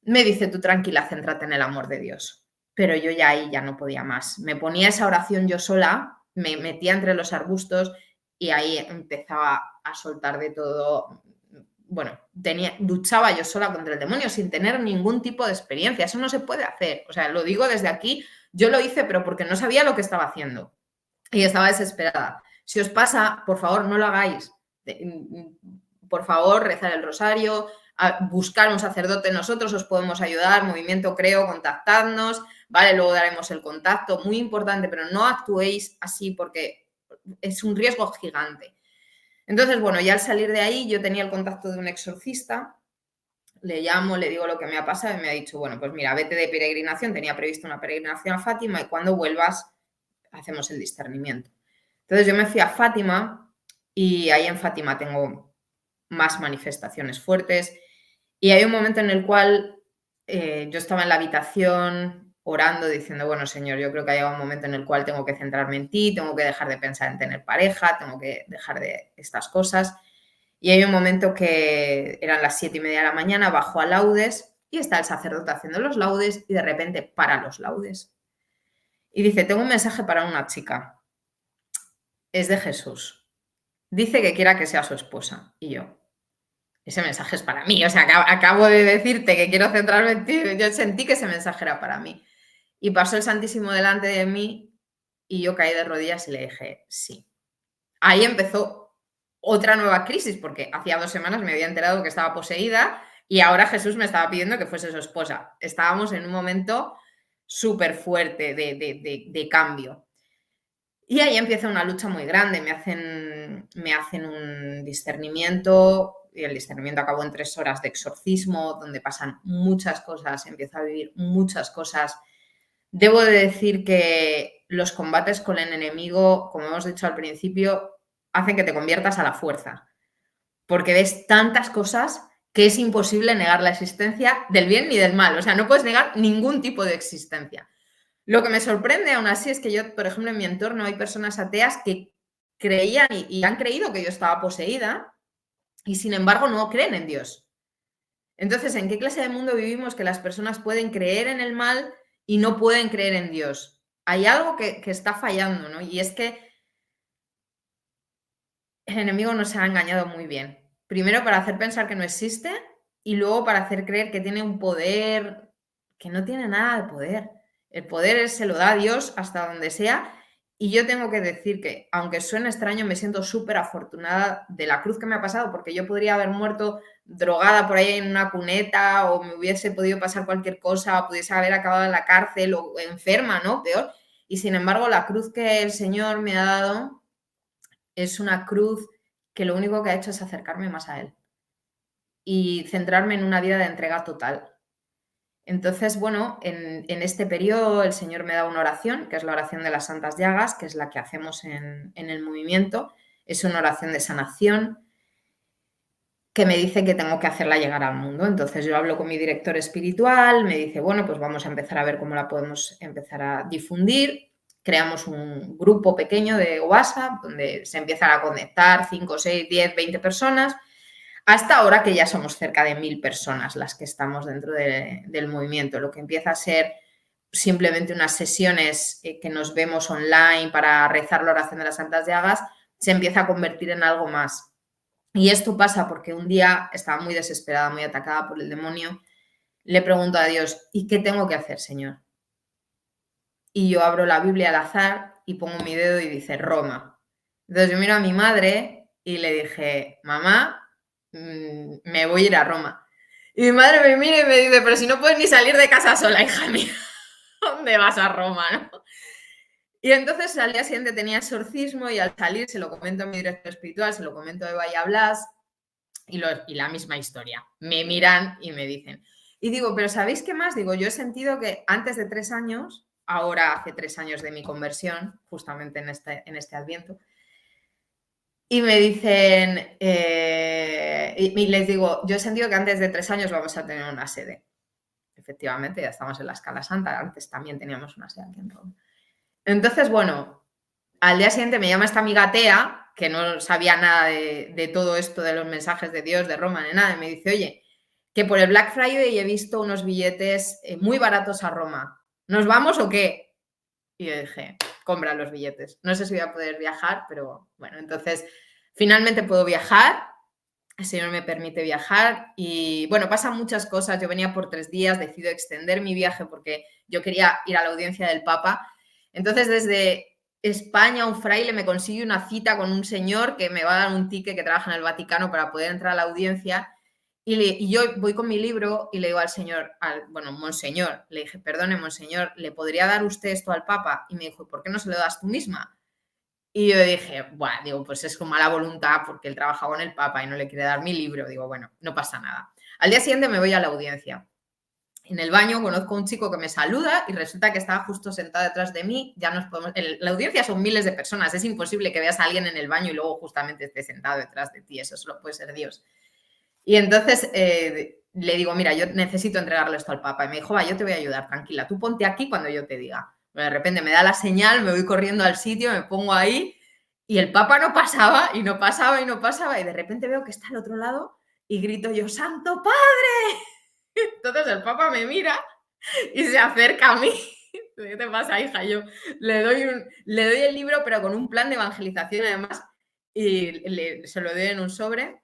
[SPEAKER 1] me dice, tú tranquila, céntrate en el amor de Dios. Pero yo ya ahí ya no podía más. Me ponía esa oración yo sola, me metía entre los arbustos y ahí empezaba a soltar de todo. Bueno, luchaba yo sola contra el demonio sin tener ningún tipo de experiencia. Eso no se puede hacer. O sea, lo digo desde aquí, yo lo hice, pero porque no sabía lo que estaba haciendo y estaba desesperada. Si os pasa, por favor, no lo hagáis. Por favor, rezar el rosario, buscar un sacerdote, nosotros os podemos ayudar, Movimiento Creo, contactadnos, ¿vale? Luego daremos el contacto, muy importante, pero no actuéis así porque es un riesgo gigante. Entonces, bueno, ya al salir de ahí yo tenía el contacto de un exorcista, le llamo, le digo lo que me ha pasado y me ha dicho, bueno, pues mira, vete de peregrinación, tenía previsto una peregrinación a Fátima y cuando vuelvas hacemos el discernimiento. Entonces yo me fui a Fátima y ahí en Fátima tengo más manifestaciones fuertes y hay un momento en el cual yo estaba en la habitación orando, diciendo, bueno, Señor, yo creo que hay un momento en el cual tengo que centrarme en ti, tengo que dejar de pensar en tener pareja, tengo que dejar de estas cosas. Y hay un momento que eran las 7:30 de la mañana, bajo a laudes y está el sacerdote haciendo los laudes y de repente para los laudes. Y dice, tengo un mensaje para una chica. Es de Jesús. Dice que quiera que sea su esposa. Y yo, ese mensaje es para mí. O sea, acabo de decirte que quiero centrarme en ti. Yo sentí que ese mensaje era para mí. Y pasó el Santísimo delante de mí y yo caí de rodillas y le dije, sí. Ahí empezó otra nueva crisis, porque hacía 2 semanas me había enterado que estaba poseída y ahora Jesús me estaba pidiendo que fuese su esposa. Estábamos en un momento súper fuerte de cambio. Y ahí empieza una lucha muy grande. Me hacen un discernimiento y el discernimiento acabó en 3 horas de exorcismo, donde pasan muchas cosas, empiezo a vivir muchas cosas. Debo de decir que los combates con el enemigo, como hemos dicho al principio, hacen que te conviertas a la fuerza, porque ves tantas cosas que es imposible negar la existencia del bien ni del mal. O sea, no puedes negar ningún tipo de existencia. Lo que me sorprende aún así es que yo, por ejemplo, en mi entorno hay personas ateas que creían y han creído que yo estaba poseída y sin embargo no creen en Dios. Entonces, ¿en qué clase de mundo vivimos que las personas pueden creer en el mal y no pueden creer en Dios? Hay algo que está fallando, ¿no? Y es que el enemigo nos ha engañado muy bien. Primero para hacer pensar que no existe y luego para hacer creer que tiene un poder que no tiene nada de poder. El poder se lo da Dios hasta donde sea y yo tengo que decir que, aunque suene extraño, me siento súper afortunada de la cruz que me ha pasado porque yo podría haber muerto drogada por ahí en una cuneta o me hubiese podido pasar cualquier cosa o pudiese haber acabado en la cárcel o enferma, ¿no? Peor. Y sin embargo, la cruz que el Señor me ha dado es una cruz que lo único que ha hecho es acercarme más a Él y centrarme en una vida de entrega total. Entonces, bueno, en este periodo el Señor me da una oración, que es la oración de las Santas Llagas, que es la que hacemos en el movimiento. Es una oración de sanación que me dice que tengo que hacerla llegar al mundo. Entonces yo hablo con mi director espiritual, me dice, bueno, pues vamos a empezar a ver cómo la podemos empezar a difundir. Creamos un grupo pequeño de WhatsApp donde se empiezan a conectar 5, 6, 10, 20 personas, hasta ahora que ya somos cerca de 1000 personas las que estamos dentro del movimiento, lo que empieza a ser simplemente unas sesiones que nos vemos online para rezar la oración de las Santas Llagas, se empieza a convertir en algo más. Y esto pasa porque un día estaba muy desesperada, muy atacada por el demonio, le pregunto a Dios, ¿y qué tengo que hacer, Señor? Y yo abro la Biblia al azar y pongo mi dedo y dice Roma. Entonces yo miro a mi madre y le dije, mamá, me voy a ir a Roma. Y mi madre me mira y me dice, pero si no puedes ni salir de casa sola, hija mía, ¿dónde vas a Roma, no? Y entonces al día siguiente tenía exorcismo y al salir se lo comento a mi director espiritual, se lo comento a Eva y a Blas y la misma historia. Me miran y me dicen. Y digo, pero ¿sabéis qué más? Digo, yo he sentido que antes de 3 años, ahora hace 3 años de mi conversión, justamente en este Adviento, Y me dicen, y les digo, yo he sentido que antes de 3 años vamos a tener una sede. Efectivamente, ya estamos en la Escala Santa, antes también teníamos una sede aquí en Roma. Entonces, bueno, al día siguiente me llama esta amiga Tea, que no sabía nada de todo esto de los mensajes de Dios, de Roma, ni nada, y me dice, oye, que por el Black Friday he visto unos billetes muy baratos a Roma. ¿Nos vamos o qué? Y yo dije, compra los billetes. No sé si voy a poder viajar, pero bueno, entonces finalmente puedo viajar. El Señor me permite viajar y bueno, pasan muchas cosas. Yo venía por 3 días, decido extender mi viaje porque yo quería ir a la audiencia del Papa. Entonces, desde España, un fraile me consigue una cita con un señor que me va a dar un ticket que trabaja en el Vaticano para poder entrar a la audiencia. Y yo voy con mi libro y le digo al señor, bueno, monseñor, le dije, perdone, monseñor, ¿le podría dar usted esto al Papa? Y me dijo, ¿por qué no se lo das tú misma? Y yo dije, bueno, digo, pues es con mala voluntad porque él trabaja con el Papa y no le quiere dar mi libro. Digo, bueno, no pasa nada. Al día siguiente me voy a la audiencia. En el baño conozco a un chico que me saluda y resulta que estaba justo sentado detrás de mí. Ya nos podemos... La audiencia son miles de personas. Es imposible que veas a alguien en el baño y luego justamente esté sentado detrás de ti. Eso solo puede ser Dios. Y entonces le digo, mira, yo necesito entregarle esto al Papa. Y me dijo, va, yo te voy a ayudar, tranquila. Tú ponte aquí cuando yo te diga. Bueno, de repente me da la señal, me voy corriendo al sitio, me pongo ahí y el Papa no pasaba y no pasaba y no pasaba. Y de repente veo que está al otro lado y grito yo, ¡Santo Padre! Entonces el Papa me mira y se acerca a mí. ¿Qué te pasa, hija? Yo le doy el libro, pero con un plan de evangelización además, y se lo doy en un sobre.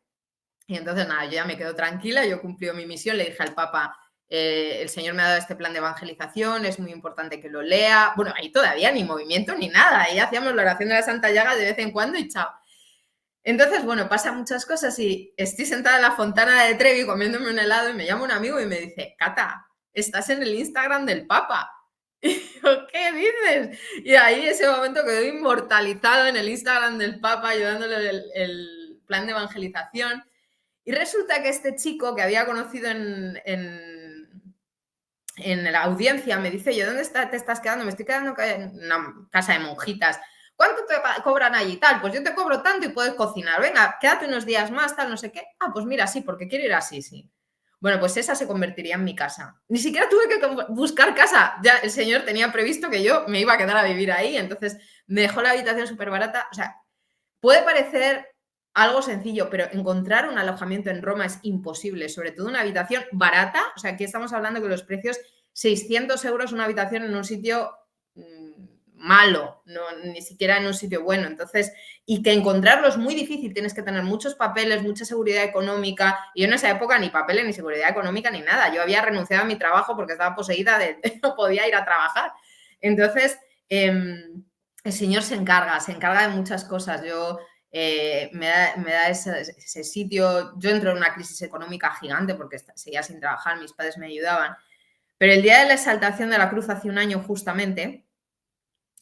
[SPEAKER 1] Y entonces, nada, yo ya me quedo tranquila, yo cumplí mi misión, le dije al Papa, el Señor me ha dado este plan de evangelización, es muy importante que lo lea. Bueno, ahí todavía ni movimiento ni nada, ahí hacíamos la oración de la Santa Llaga de vez en cuando y chao. Entonces, bueno, pasan muchas cosas y estoy sentada en la Fontana de Trevi comiéndome un helado y me llama un amigo y me dice, Cata, estás en el Instagram del Papa. Y yo, ¿qué dices? Y ahí ese momento quedó inmortalizado en el Instagram del Papa, ayudándole el plan de evangelización. Y resulta que este chico que había conocido en la audiencia me dice, yo, ¿dónde te estás quedando? Me estoy quedando en una casa de monjitas. ¿Cuánto te cobran allí? Tal, pues yo te cobro tanto y puedes cocinar. Venga, quédate unos días más, tal, no sé qué. Ah, pues mira, sí, porque quiero ir así, sí. Bueno, pues esa se convertiría en mi casa. Ni siquiera tuve que buscar casa. Ya el señor tenía previsto que yo me iba a quedar a vivir ahí, entonces me dejó la habitación súper barata. O sea, puede parecer algo sencillo, pero encontrar un alojamiento en Roma es imposible, sobre todo una habitación barata. O sea, aquí estamos hablando que los precios, 600 euros una habitación en un sitio malo, no, ni siquiera en un sitio bueno. Entonces, y que encontrarlo es muy difícil, tienes que tener muchos papeles, mucha seguridad económica. Y yo en esa época ni papeles, ni seguridad económica, ni nada. Yo había renunciado a mi trabajo porque estaba poseída de no podía ir a trabajar. Entonces, el Señor se encarga de muchas cosas. Yo me da ese sitio. Yo entro en una crisis económica gigante porque seguía sin trabajar, mis padres me ayudaban. Pero el día de la exaltación de la cruz hace un año justamente,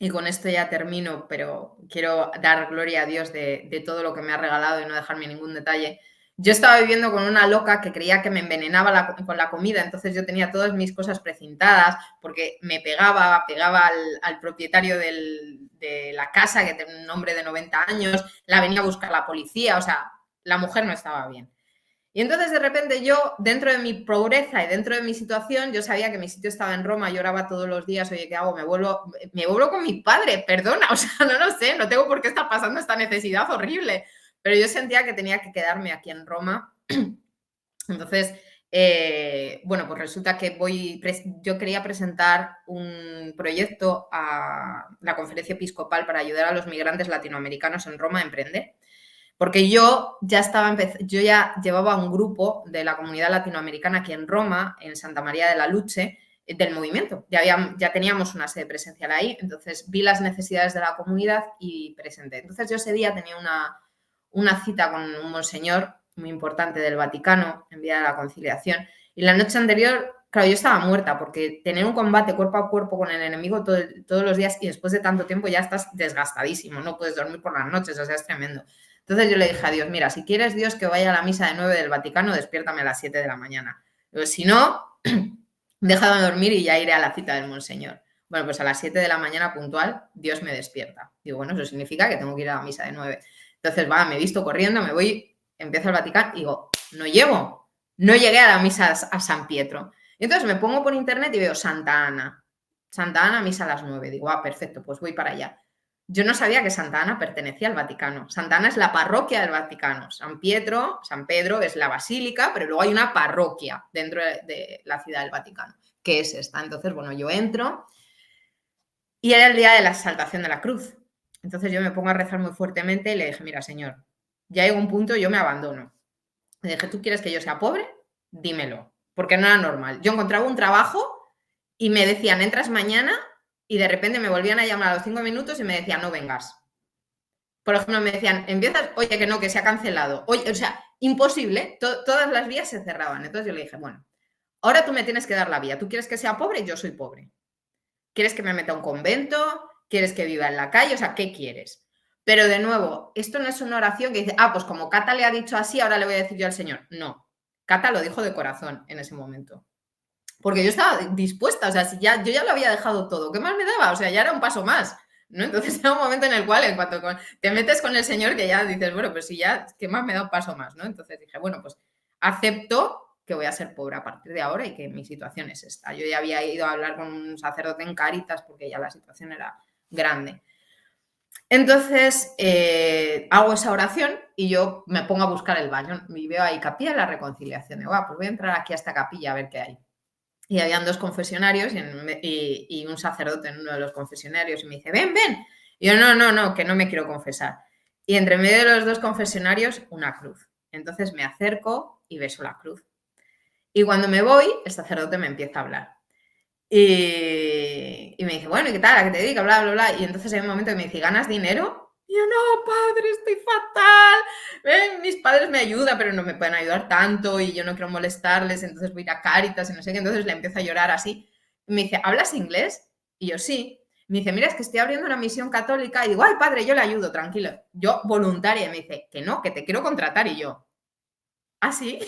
[SPEAKER 1] y con esto ya termino, pero quiero dar gloria a Dios de todo lo que me ha regalado y no dejarme ningún detalle. Yo estaba viviendo con una loca que creía que me envenenaba con la comida, entonces yo tenía todas mis cosas precintadas porque me pegaba al propietario de la casa, que tenía un hombre de 90 años, la venía a buscar la policía, o sea, la mujer no estaba bien. Y entonces de repente yo, dentro de mi pobreza y dentro de mi situación, yo sabía que mi sitio estaba en Roma, yo oraba todos los días, oye, ¿qué hago? Me vuelvo con mi padre, perdona, o sea, no lo sé, no tengo por qué está pasando esta necesidad horrible, pero yo sentía que tenía que quedarme aquí en Roma. Entonces, bueno, pues resulta que yo quería presentar un proyecto a la Conferencia Episcopal para ayudar a los migrantes latinoamericanos en Roma a emprender. Porque yo ya llevaba un grupo de la comunidad latinoamericana aquí en Roma, en Santa María de la Luce, del movimiento. Ya teníamos una sede presencial ahí, entonces vi las necesidades de la comunidad y presenté. Entonces yo ese día tenía una cita con un monseñor muy importante del Vaticano en Vía de la Conciliación, y la noche anterior, claro, yo estaba muerta porque tener un combate cuerpo a cuerpo con el enemigo todos los días y después de tanto tiempo ya estás desgastadísimo, no puedes dormir por las noches, o sea, es tremendo. Entonces yo le dije a Dios, mira, si quieres Dios que vaya a la misa de 9 del Vaticano, despiértame a las 7 de la mañana. Pero si no, déjame dormir y ya iré a la cita del monseñor. Bueno, pues a las 7 de la mañana puntual, Dios me despierta. Digo, bueno, eso significa que tengo que ir a la misa de 9. Entonces, me visto corriendo, me voy, empiezo al Vaticano y digo, no llegué a la misa a San Pietro. Y entonces me pongo por internet y veo Santa Ana, misa a las 9. Digo, perfecto, pues voy para allá. Yo no sabía que Santa Ana pertenecía al Vaticano. Santa Ana es la parroquia del Vaticano. San Pedro es la basílica, pero luego hay una parroquia dentro de la ciudad del Vaticano, que es esta. Entonces, yo entro y era el día de la exaltación de la cruz. Entonces yo me pongo a rezar muy fuertemente y le dije, mira, Señor, ya llega un punto, yo me abandono. Le dije, ¿tú quieres que yo sea pobre? Dímelo, porque no era normal. Yo encontraba un trabajo y me decían, entras mañana, y de repente me volvían a llamar a los 5 minutos y me decían, no vengas. Por ejemplo, me decían, empiezas, oye, que no, que se ha cancelado. Oye, o sea, imposible, todas las vías se cerraban. Entonces yo le dije, bueno, ahora tú me tienes que dar la vía. ¿Tú quieres que sea pobre? Yo soy pobre. ¿Quieres que me meta a un convento? ¿Quieres que viva en la calle? O sea, ¿qué quieres? Pero de nuevo, esto no es una oración que dice, pues como Cata le ha dicho así, ahora le voy a decir yo al Señor. No, Cata lo dijo de corazón en ese momento. Porque yo estaba dispuesta, o sea, si yo ya lo había dejado todo, ¿qué más me daba? O sea, ya era un paso más, ¿no? Entonces era un momento en el cual, en cuanto te metes con el Señor, que ya dices, bueno, pues si ya, ¿qué más me da un paso más, no? Entonces dije, bueno, pues acepto que voy a ser pobre a partir de ahora y que mi situación es esta. Yo ya había ido a hablar con un sacerdote en Cáritas porque ya la situación era grande. Entonces hago esa oración y yo me pongo a buscar el baño y veo ahí capilla de la reconciliación. Digo, pues voy a entrar aquí a esta capilla a ver qué hay. Y habían 2 confesionarios y un sacerdote en uno de los confesionarios y me dice, ven. Y yo, no, que no me quiero confesar. Y entre medio de los 2 confesionarios, una cruz. Entonces me acerco y beso la cruz. Y cuando me voy, el sacerdote me empieza a hablar. Y me dice, bueno, ¿y qué tal? ¿A qué te dedicas? Bla, bla, bla. Y entonces hay un momento que me dice, ¿ganas dinero? Y yo, no, padre, estoy fatal. Mis padres me ayudan, pero no me pueden ayudar tanto y yo no quiero molestarles, entonces voy a ir a Cáritas y no sé qué. Entonces le empiezo a llorar así. Y me dice, ¿hablas inglés? Y yo, sí. Me dice, mira, es que estoy abriendo una misión católica. Y digo, ay, padre, yo le ayudo, tranquilo. Yo, voluntaria. Y me dice, que no, que te quiero contratar. Y yo, ¿ah, sí?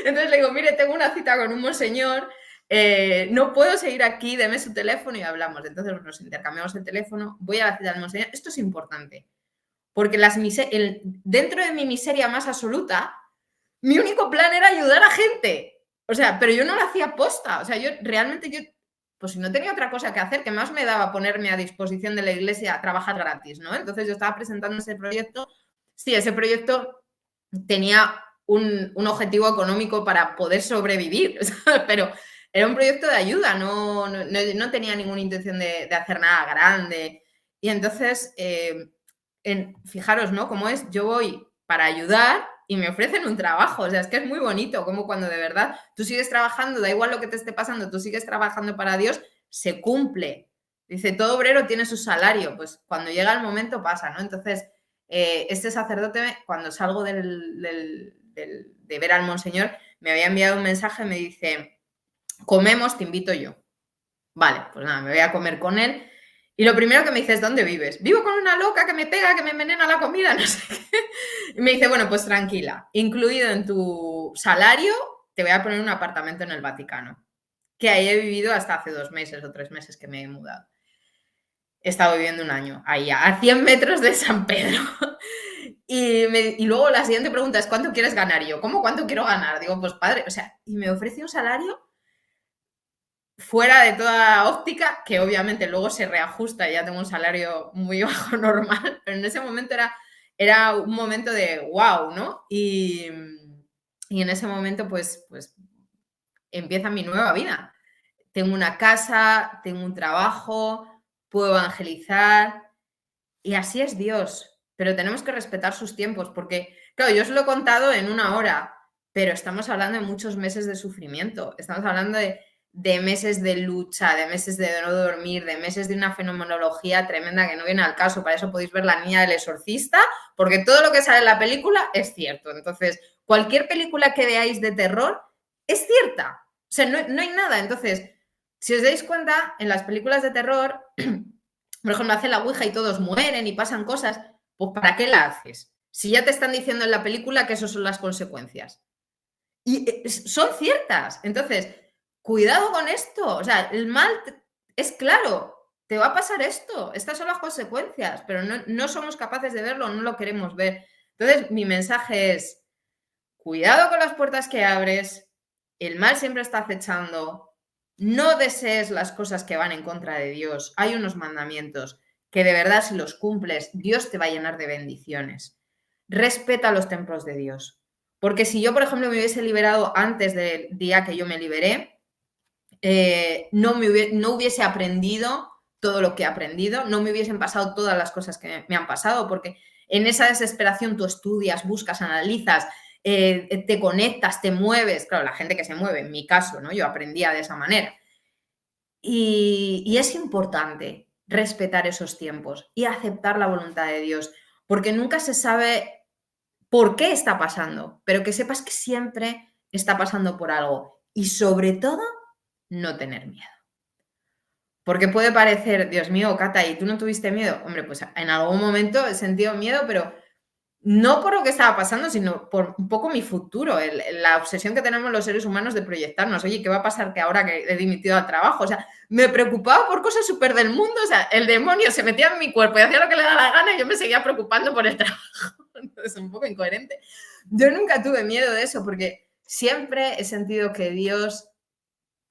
[SPEAKER 1] Entonces le digo, mire, tengo una cita con un monseñor, no puedo seguir aquí, deme su teléfono y hablamos. Entonces nos intercambiamos el teléfono, voy a la cita del monseñor. Esto es importante, porque dentro de mi miseria más absoluta, mi único plan era ayudar a gente. O sea, pero yo no lo hacía posta. O sea, yo realmente, pues si no tenía otra cosa que hacer, que más me daba ponerme a disposición de la iglesia a trabajar gratis, ¿no? Entonces yo estaba presentando ese proyecto. Sí, ese proyecto tenía un objetivo económico para poder sobrevivir, ¿sabes? Pero era un proyecto de ayuda, no tenía ninguna intención de hacer nada grande. Y entonces, fijaros, ¿no? Cómo es, yo voy para ayudar y me ofrecen un trabajo. O sea, es que es muy bonito, como cuando de verdad tú sigues trabajando, da igual lo que te esté pasando, tú sigues trabajando para Dios, se cumple. Dice, todo obrero tiene su salario. Pues cuando llega el momento pasa, ¿no? Entonces, este sacerdote, cuando salgo de ver al monseñor, me había enviado un mensaje, me dice, comemos, te invito yo. Vale, pues nada, me voy a comer con él. Y lo primero que me dice es, ¿dónde vives? Vivo con una loca que me pega, que me envenena la comida, no sé qué. Y me dice, bueno, pues tranquila, incluido en tu salario, te voy a poner un apartamento en el Vaticano, que ahí he vivido hasta hace 2 meses o 3 meses que me he mudado. He estado viviendo un año, ahí a 100 metros de San Pedro. Y luego la siguiente pregunta es, ¿cuánto quieres ganar? Y yo, ¿cómo cuánto quiero ganar? Digo, pues padre, o sea, y me ofrece un salario fuera de toda óptica, que obviamente luego se reajusta y ya tengo un salario muy bajo normal, pero en ese momento era un momento de wow, ¿no? Y en ese momento pues empieza mi nueva vida. Tengo una casa, tengo un trabajo, puedo evangelizar y así es Dios. Pero tenemos que respetar sus tiempos porque, claro, yo os lo he contado en 1 hora, pero estamos hablando de muchos meses de sufrimiento. Estamos hablando de meses de lucha, de meses de no dormir, de meses de una fenomenología tremenda que no viene al caso. Para eso podéis ver La Niña del Exorcista, porque todo lo que sale en la película es cierto. Entonces, cualquier película que veáis de terror es cierta. O sea, no hay nada. Entonces, si os dais cuenta, en las películas de terror, por ejemplo, hace la ouija y todos mueren y pasan cosas, pues ¿para qué la haces? Si ya te están diciendo en la película que esas son las consecuencias. Y son ciertas. Entonces, cuidado con esto. O sea, el mal es claro. te va a pasar esto, estas son las consecuencias, pero no somos capaces de verlo, no lo queremos ver. Entonces, mi mensaje es, cuidado con las puertas que abres, el mal siempre está acechando, no desees las cosas que van en contra de Dios. Hay unos mandamientos que de verdad si los cumples, Dios te va a llenar de bendiciones. Respeta los templos de Dios. Porque si yo, por ejemplo, me hubiese liberado antes del día que yo me liberé, no hubiese aprendido todo lo que he aprendido, no me hubiesen pasado todas las cosas que me han pasado, porque en esa desesperación tú estudias, buscas, analizas, te conectas, te mueves. Claro, la gente que se mueve, en mi caso, ¿no? Yo aprendía de esa manera. Y es importante respetar esos tiempos y aceptar la voluntad de Dios, porque nunca se sabe por qué está pasando, pero que sepas que siempre está pasando por algo. Y sobre todo, no tener miedo. Porque puede parecer, Dios mío, Cata, ¿y tú no tuviste miedo? Hombre, pues en algún momento he sentido miedo, pero no por lo que estaba pasando, sino por un poco mi futuro, la obsesión que tenemos los seres humanos de proyectarnos. Oye, ¿qué va a pasar que ahora que he dimitido al trabajo? O sea, me preocupaba por cosas súper del mundo. O sea, el demonio se metía en mi cuerpo y hacía lo que le daba la gana y yo me seguía preocupando por el trabajo. Es un poco incoherente. Yo nunca tuve miedo de eso porque siempre he sentido que Dios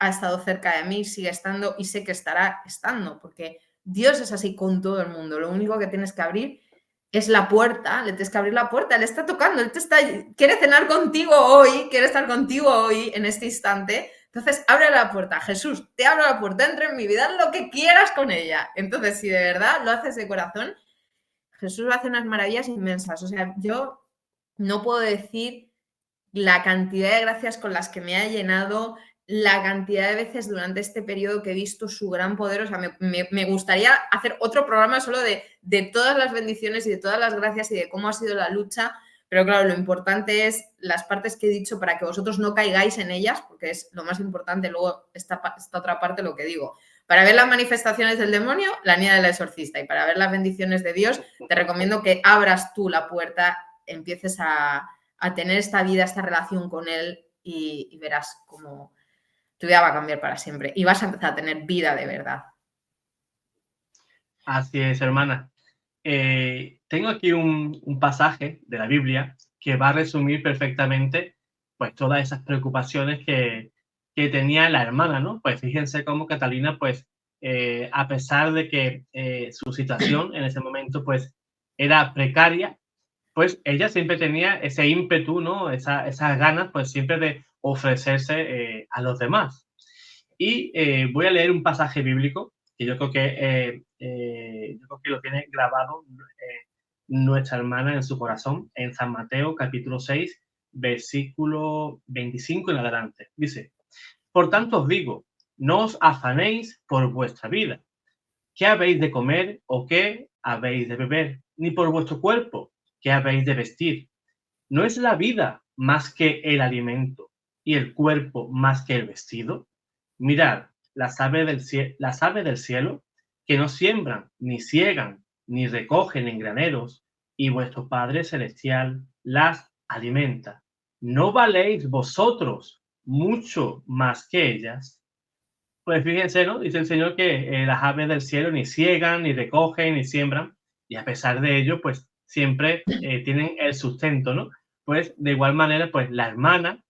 [SPEAKER 1] ha estado cerca de mí, sigue estando y sé que estará estando, porque Dios es así con todo el mundo. Lo único que tienes que abrir es la puerta, le tienes que abrir la puerta, le está tocando, quiere cenar contigo hoy, quiere estar contigo hoy en este instante. Entonces, abre la puerta, Jesús, te abro la puerta, entra en mi vida, haz lo que quieras con ella. Entonces, si de verdad lo haces de corazón, Jesús va a hacer unas maravillas inmensas. O sea, yo no puedo decir la cantidad de gracias con las que me ha llenado, la cantidad de veces durante este periodo que he visto su gran poder. O sea, me gustaría hacer otro programa solo de todas las bendiciones y de todas las gracias y de cómo ha sido la lucha, pero claro, lo importante es las partes que he dicho para que vosotros no caigáis en ellas, porque es lo más importante. Luego esta otra parte, lo que digo. Para ver las manifestaciones del demonio, la niña del exorcista, y para ver las bendiciones de Dios, te recomiendo que abras tú la puerta, empieces a tener esta vida, esta relación con él y verás cómo tu vida va a cambiar para siempre y vas a empezar a tener vida de verdad.
[SPEAKER 2] Así es, hermana. Tengo aquí un pasaje de la Biblia que va a resumir perfectamente pues todas esas preocupaciones que tenía la hermana, ¿no? Pues fíjense cómo Catalina, pues a pesar de que su situación en ese momento pues era precaria, pues ella siempre tenía ese ímpetu, ¿no? Esas ganas pues siempre de ofrecerse a los demás. Y voy a leer un pasaje bíblico que yo creo que lo tiene grabado nuestra hermana en su corazón, en San Mateo, capítulo 6, versículo 25 en adelante. Dice, por tanto os digo, no os afanéis por vuestra vida, qué habéis de comer o qué habéis de beber, ni por vuestro cuerpo, qué habéis de vestir. ¿No es la vida más que el alimento y el cuerpo más que el vestido? Mirad las aves del cielo, que no siembran, ni siegan, ni recogen en graneros, y vuestro Padre Celestial las alimenta. ¿No valéis vosotros mucho más que ellas? Pues fíjense, ¿no? Dice el Señor que las aves del cielo ni siegan, ni recogen, ni siembran, y a pesar de ello, pues siempre tienen el sustento, ¿no? Pues de igual manera, pues la hermana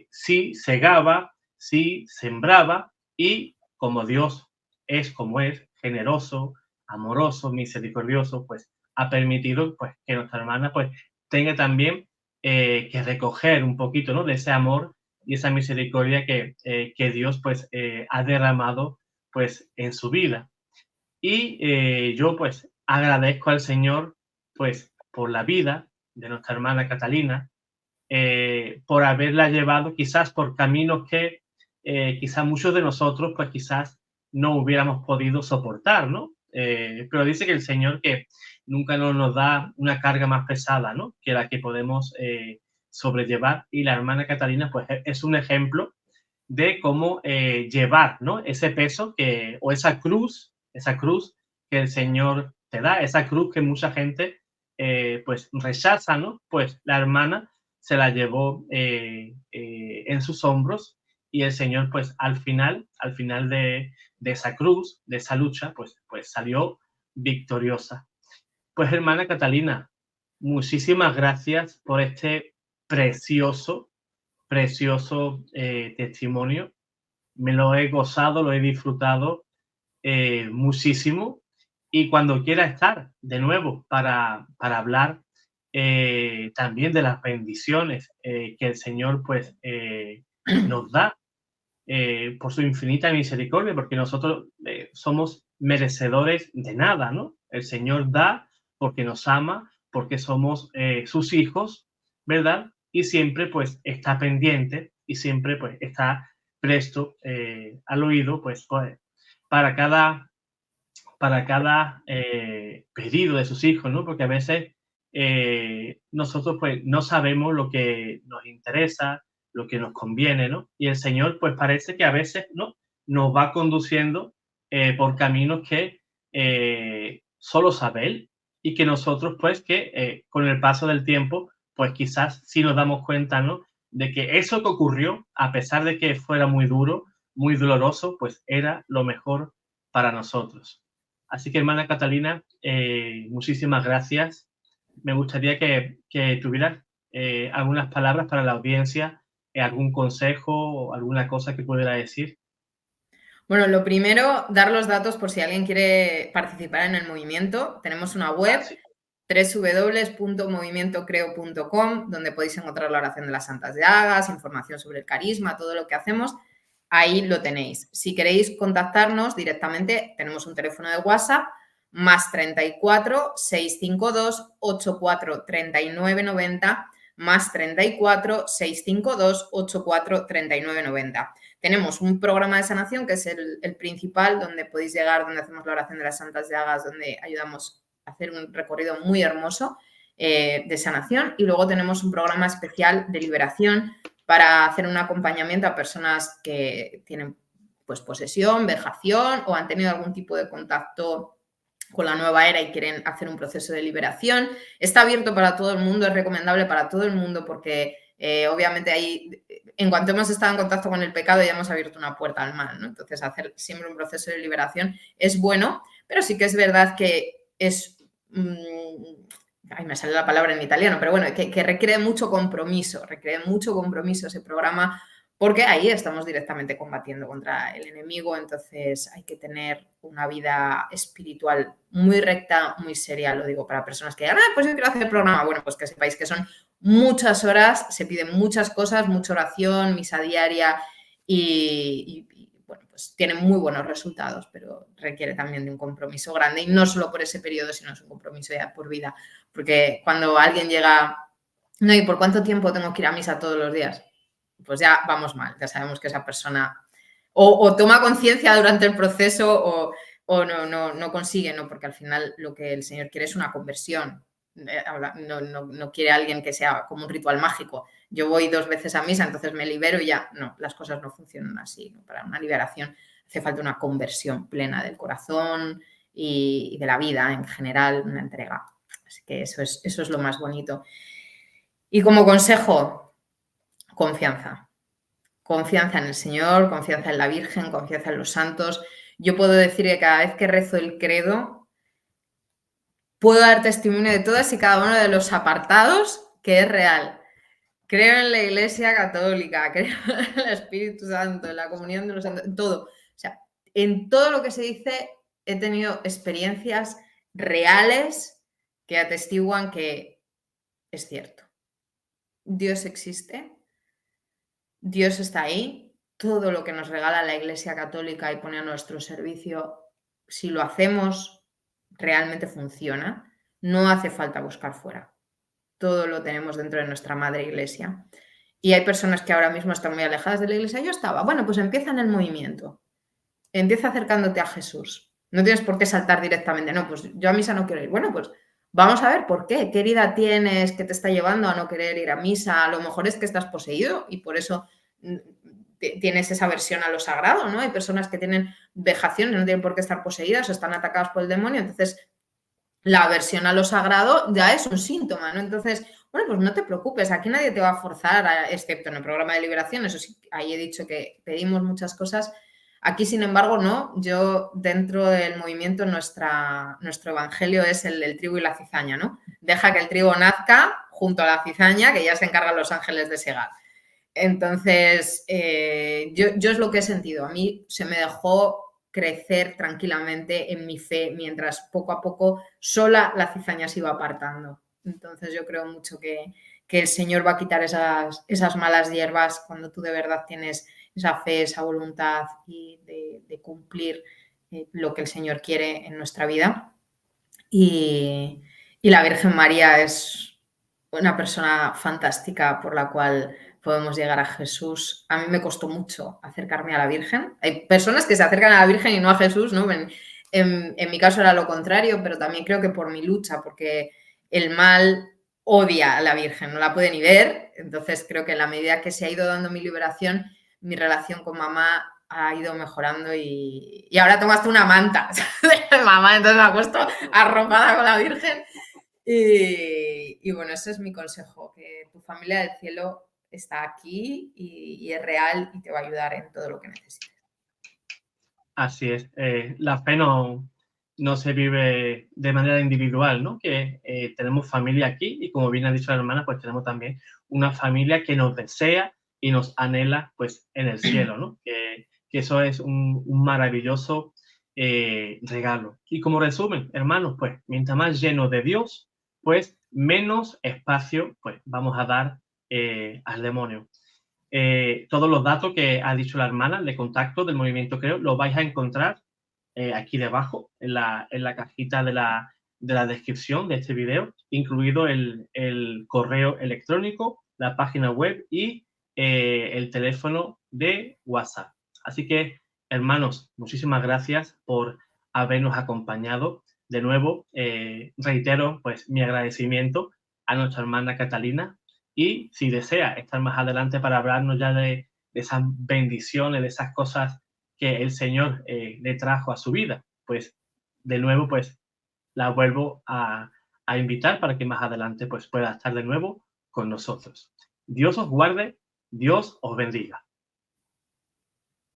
[SPEAKER 2] sí segaba, sí sembraba, y como Dios es como es, generoso, amoroso, misericordioso, pues ha permitido pues que nuestra hermana pues tenga también que recoger un poquito, ¿no? De ese amor y esa misericordia que Dios pues ha derramado pues en su vida. Y yo pues agradezco al Señor pues por la vida de nuestra hermana Catalina, por haberla llevado quizás por caminos que quizás muchos de nosotros pues quizás no hubiéramos podido soportar, ¿no? Pero dice que el Señor que nunca nos da una carga más pesada, ¿no? Que la que podemos sobrellevar, y la hermana Catalina pues es un ejemplo de cómo llevar, ¿no? Ese peso o esa cruz que el Señor te da, esa cruz que mucha gente pues rechaza, ¿no? Pues la hermana se la llevó en sus hombros, y el Señor pues al final de esa cruz, de esa lucha, pues salió victoriosa. Pues hermana Catalina, muchísimas gracias por este precioso testimonio. Me lo he gozado, lo he disfrutado muchísimo, y cuando quiera estar de nuevo para hablar también de las bendiciones que el Señor pues nos da por su infinita misericordia, porque nosotros somos merecedores de nada, ¿no? El Señor da porque nos ama, porque somos sus hijos, ¿verdad? Y siempre pues está pendiente y siempre pues está presto al oído pues para cada pedido de sus hijos, ¿no? Porque a veces nosotros pues no sabemos lo que nos interesa, lo que nos conviene, ¿no? Y el Señor pues parece que a veces, ¿no?, nos va conduciendo por caminos que solo sabe Él, y que nosotros pues que con el paso del tiempo pues quizás sí nos damos cuenta, ¿no?, de que eso que ocurrió, a pesar de que fuera muy duro, muy doloroso, pues era lo mejor para nosotros. Así que, hermana Catalina, muchísimas gracias. Me gustaría que tuvieras algunas palabras para la audiencia, algún consejo o alguna cosa que pudiera decir.
[SPEAKER 1] Bueno, lo primero, dar los datos por si alguien quiere participar en el movimiento. Tenemos una web,
[SPEAKER 2] Sí.
[SPEAKER 1] www.movimientocreo.com, donde podéis encontrar la oración de las Santas Llagas, información sobre el carisma, todo lo que hacemos. Ahí lo tenéis. Si queréis contactarnos directamente, tenemos un teléfono de WhatsApp, más 34 652 84 39 90, más 34 652 84 39 90. Tenemos un programa de sanación que es el principal, donde podéis llegar, donde hacemos la oración de las Santas Llagas, donde ayudamos a hacer un recorrido muy hermoso de sanación. Y luego tenemos un programa especial de liberación para hacer un acompañamiento a personas que tienen pues posesión, vejación o han tenido algún tipo de contacto con la nueva era y quieren hacer un proceso de liberación. Está abierto para todo el mundo, es recomendable para todo el mundo porque obviamente ahí, en cuanto hemos estado en contacto con el pecado, ya hemos abierto una puerta al mal, ¿no? Entonces, hacer siempre un proceso de liberación es bueno, pero sí que es verdad que es... Ay, me sale la palabra en italiano, pero bueno, que requiere mucho compromiso ese programa, porque ahí estamos directamente combatiendo contra el enemigo, entonces hay que tener una vida espiritual muy recta, muy seria, lo digo para personas que digan, pues yo quiero hacer el programa, bueno, pues que sepáis que son muchas horas, se piden muchas cosas, mucha oración, misa diaria y bueno, pues tiene muy buenos resultados, pero requiere también de un compromiso grande y no solo por ese periodo, sino es un compromiso ya por vida. Porque cuando alguien llega, no, ¿y por cuánto tiempo tengo que ir a misa todos los días? Pues ya vamos mal, ya sabemos que esa persona o toma conciencia durante el proceso o no consigue, ¿no? Porque al final lo que el Señor quiere es una conversión. No quiere alguien que sea como un ritual mágico. Yo voy 2 veces a misa, entonces me libero y ya. No, las cosas no funcionan así, ¿no? Para una liberación hace falta una conversión plena del corazón y de la vida en general, una entrega. Así que eso es lo más bonito. Y como consejo, confianza. Confianza en el Señor, confianza en la Virgen, confianza en los santos. Yo puedo decir que cada vez que rezo el credo, puedo dar testimonio de todas y cada uno de los apartados que es real. Creo en la Iglesia Católica, creo en el Espíritu Santo, en la comunión de los santos, en todo. O sea, en todo lo que se dice he tenido experiencias reales que atestiguan que es cierto. Dios existe, Dios está ahí, todo lo que nos regala la Iglesia Católica y pone a nuestro servicio, si lo hacemos, realmente funciona. No hace falta buscar fuera. Todo lo tenemos dentro de nuestra madre Iglesia. Y hay personas que ahora mismo están muy alejadas de la Iglesia. Yo estaba, bueno, pues empieza en el movimiento. Empieza acercándote a Jesús. No tienes por qué saltar directamente. No, pues yo a misa no quiero ir. Bueno, pues vamos a ver por qué. ¿Qué herida tienes que te está llevando a no querer ir a misa? A lo mejor es que estás poseído y por eso tienes esa aversión a lo sagrado, ¿no? Hay personas que tienen vejaciones, no tienen por qué estar poseídas o están atacadas por el demonio. Entonces, la aversión a lo sagrado ya es un síntoma, ¿no? Entonces, bueno, pues no te preocupes, aquí nadie te va a forzar, excepto en el programa de liberación, eso sí, ahí he dicho que pedimos muchas cosas, Aquí, sin embargo, no. Yo, dentro del movimiento, nuestro evangelio es el del trigo y la cizaña, ¿no? Deja que el trigo nazca junto a la cizaña, que ya se encargan los ángeles de segar. Entonces, yo es lo que he sentido. A mí se me dejó crecer tranquilamente en mi fe, mientras poco a poco sola la cizaña se iba apartando. Entonces, yo creo mucho que el Señor va a quitar esas malas hierbas cuando tú de verdad tienes esa fe, esa voluntad y de cumplir lo que el Señor quiere en nuestra vida. Y la Virgen María es una persona fantástica por la cual podemos llegar a Jesús. A mí me costó mucho acercarme a la Virgen. Hay personas que se acercan a la Virgen y no a Jesús, ¿no? En mi caso era lo contrario, pero también creo que por mi lucha, porque el mal odia a la Virgen, no la puede ni ver. Entonces creo que en la medida que se ha ido dando mi liberación, mi relación con mamá ha ido mejorando y ahora tomaste una manta de mamá, entonces me ha puesto arropada con la Virgen. Y bueno, ese es mi consejo, que tu familia del cielo está aquí y es real y te va a ayudar en todo lo que necesites.
[SPEAKER 2] Así es. La fe no se vive de manera individual, ¿no? Que tenemos familia aquí y, como bien ha dicho la hermana, pues tenemos también una familia que nos desea y nos anhela pues en el cielo, ¿no? Que eso es un maravilloso regalo. Y como resumen, hermanos, pues mientras más lleno de Dios, pues menos espacio pues vamos a dar al demonio. Todos los datos que ha dicho la hermana de contacto del Movimiento Creo los vais a encontrar aquí debajo en la cajita de la descripción de este video, incluido el correo electrónico, la página web y el teléfono de WhatsApp. Así que, hermanos, muchísimas gracias por habernos acompañado. De nuevo, reitero pues mi agradecimiento a nuestra hermana Catalina, y si desea estar más adelante para hablarnos ya de esas bendiciones, de esas cosas que el Señor le trajo a su vida, pues de nuevo pues la vuelvo a invitar para que más adelante pues pueda estar de nuevo con nosotros. Dios os guarde, Dios os bendiga.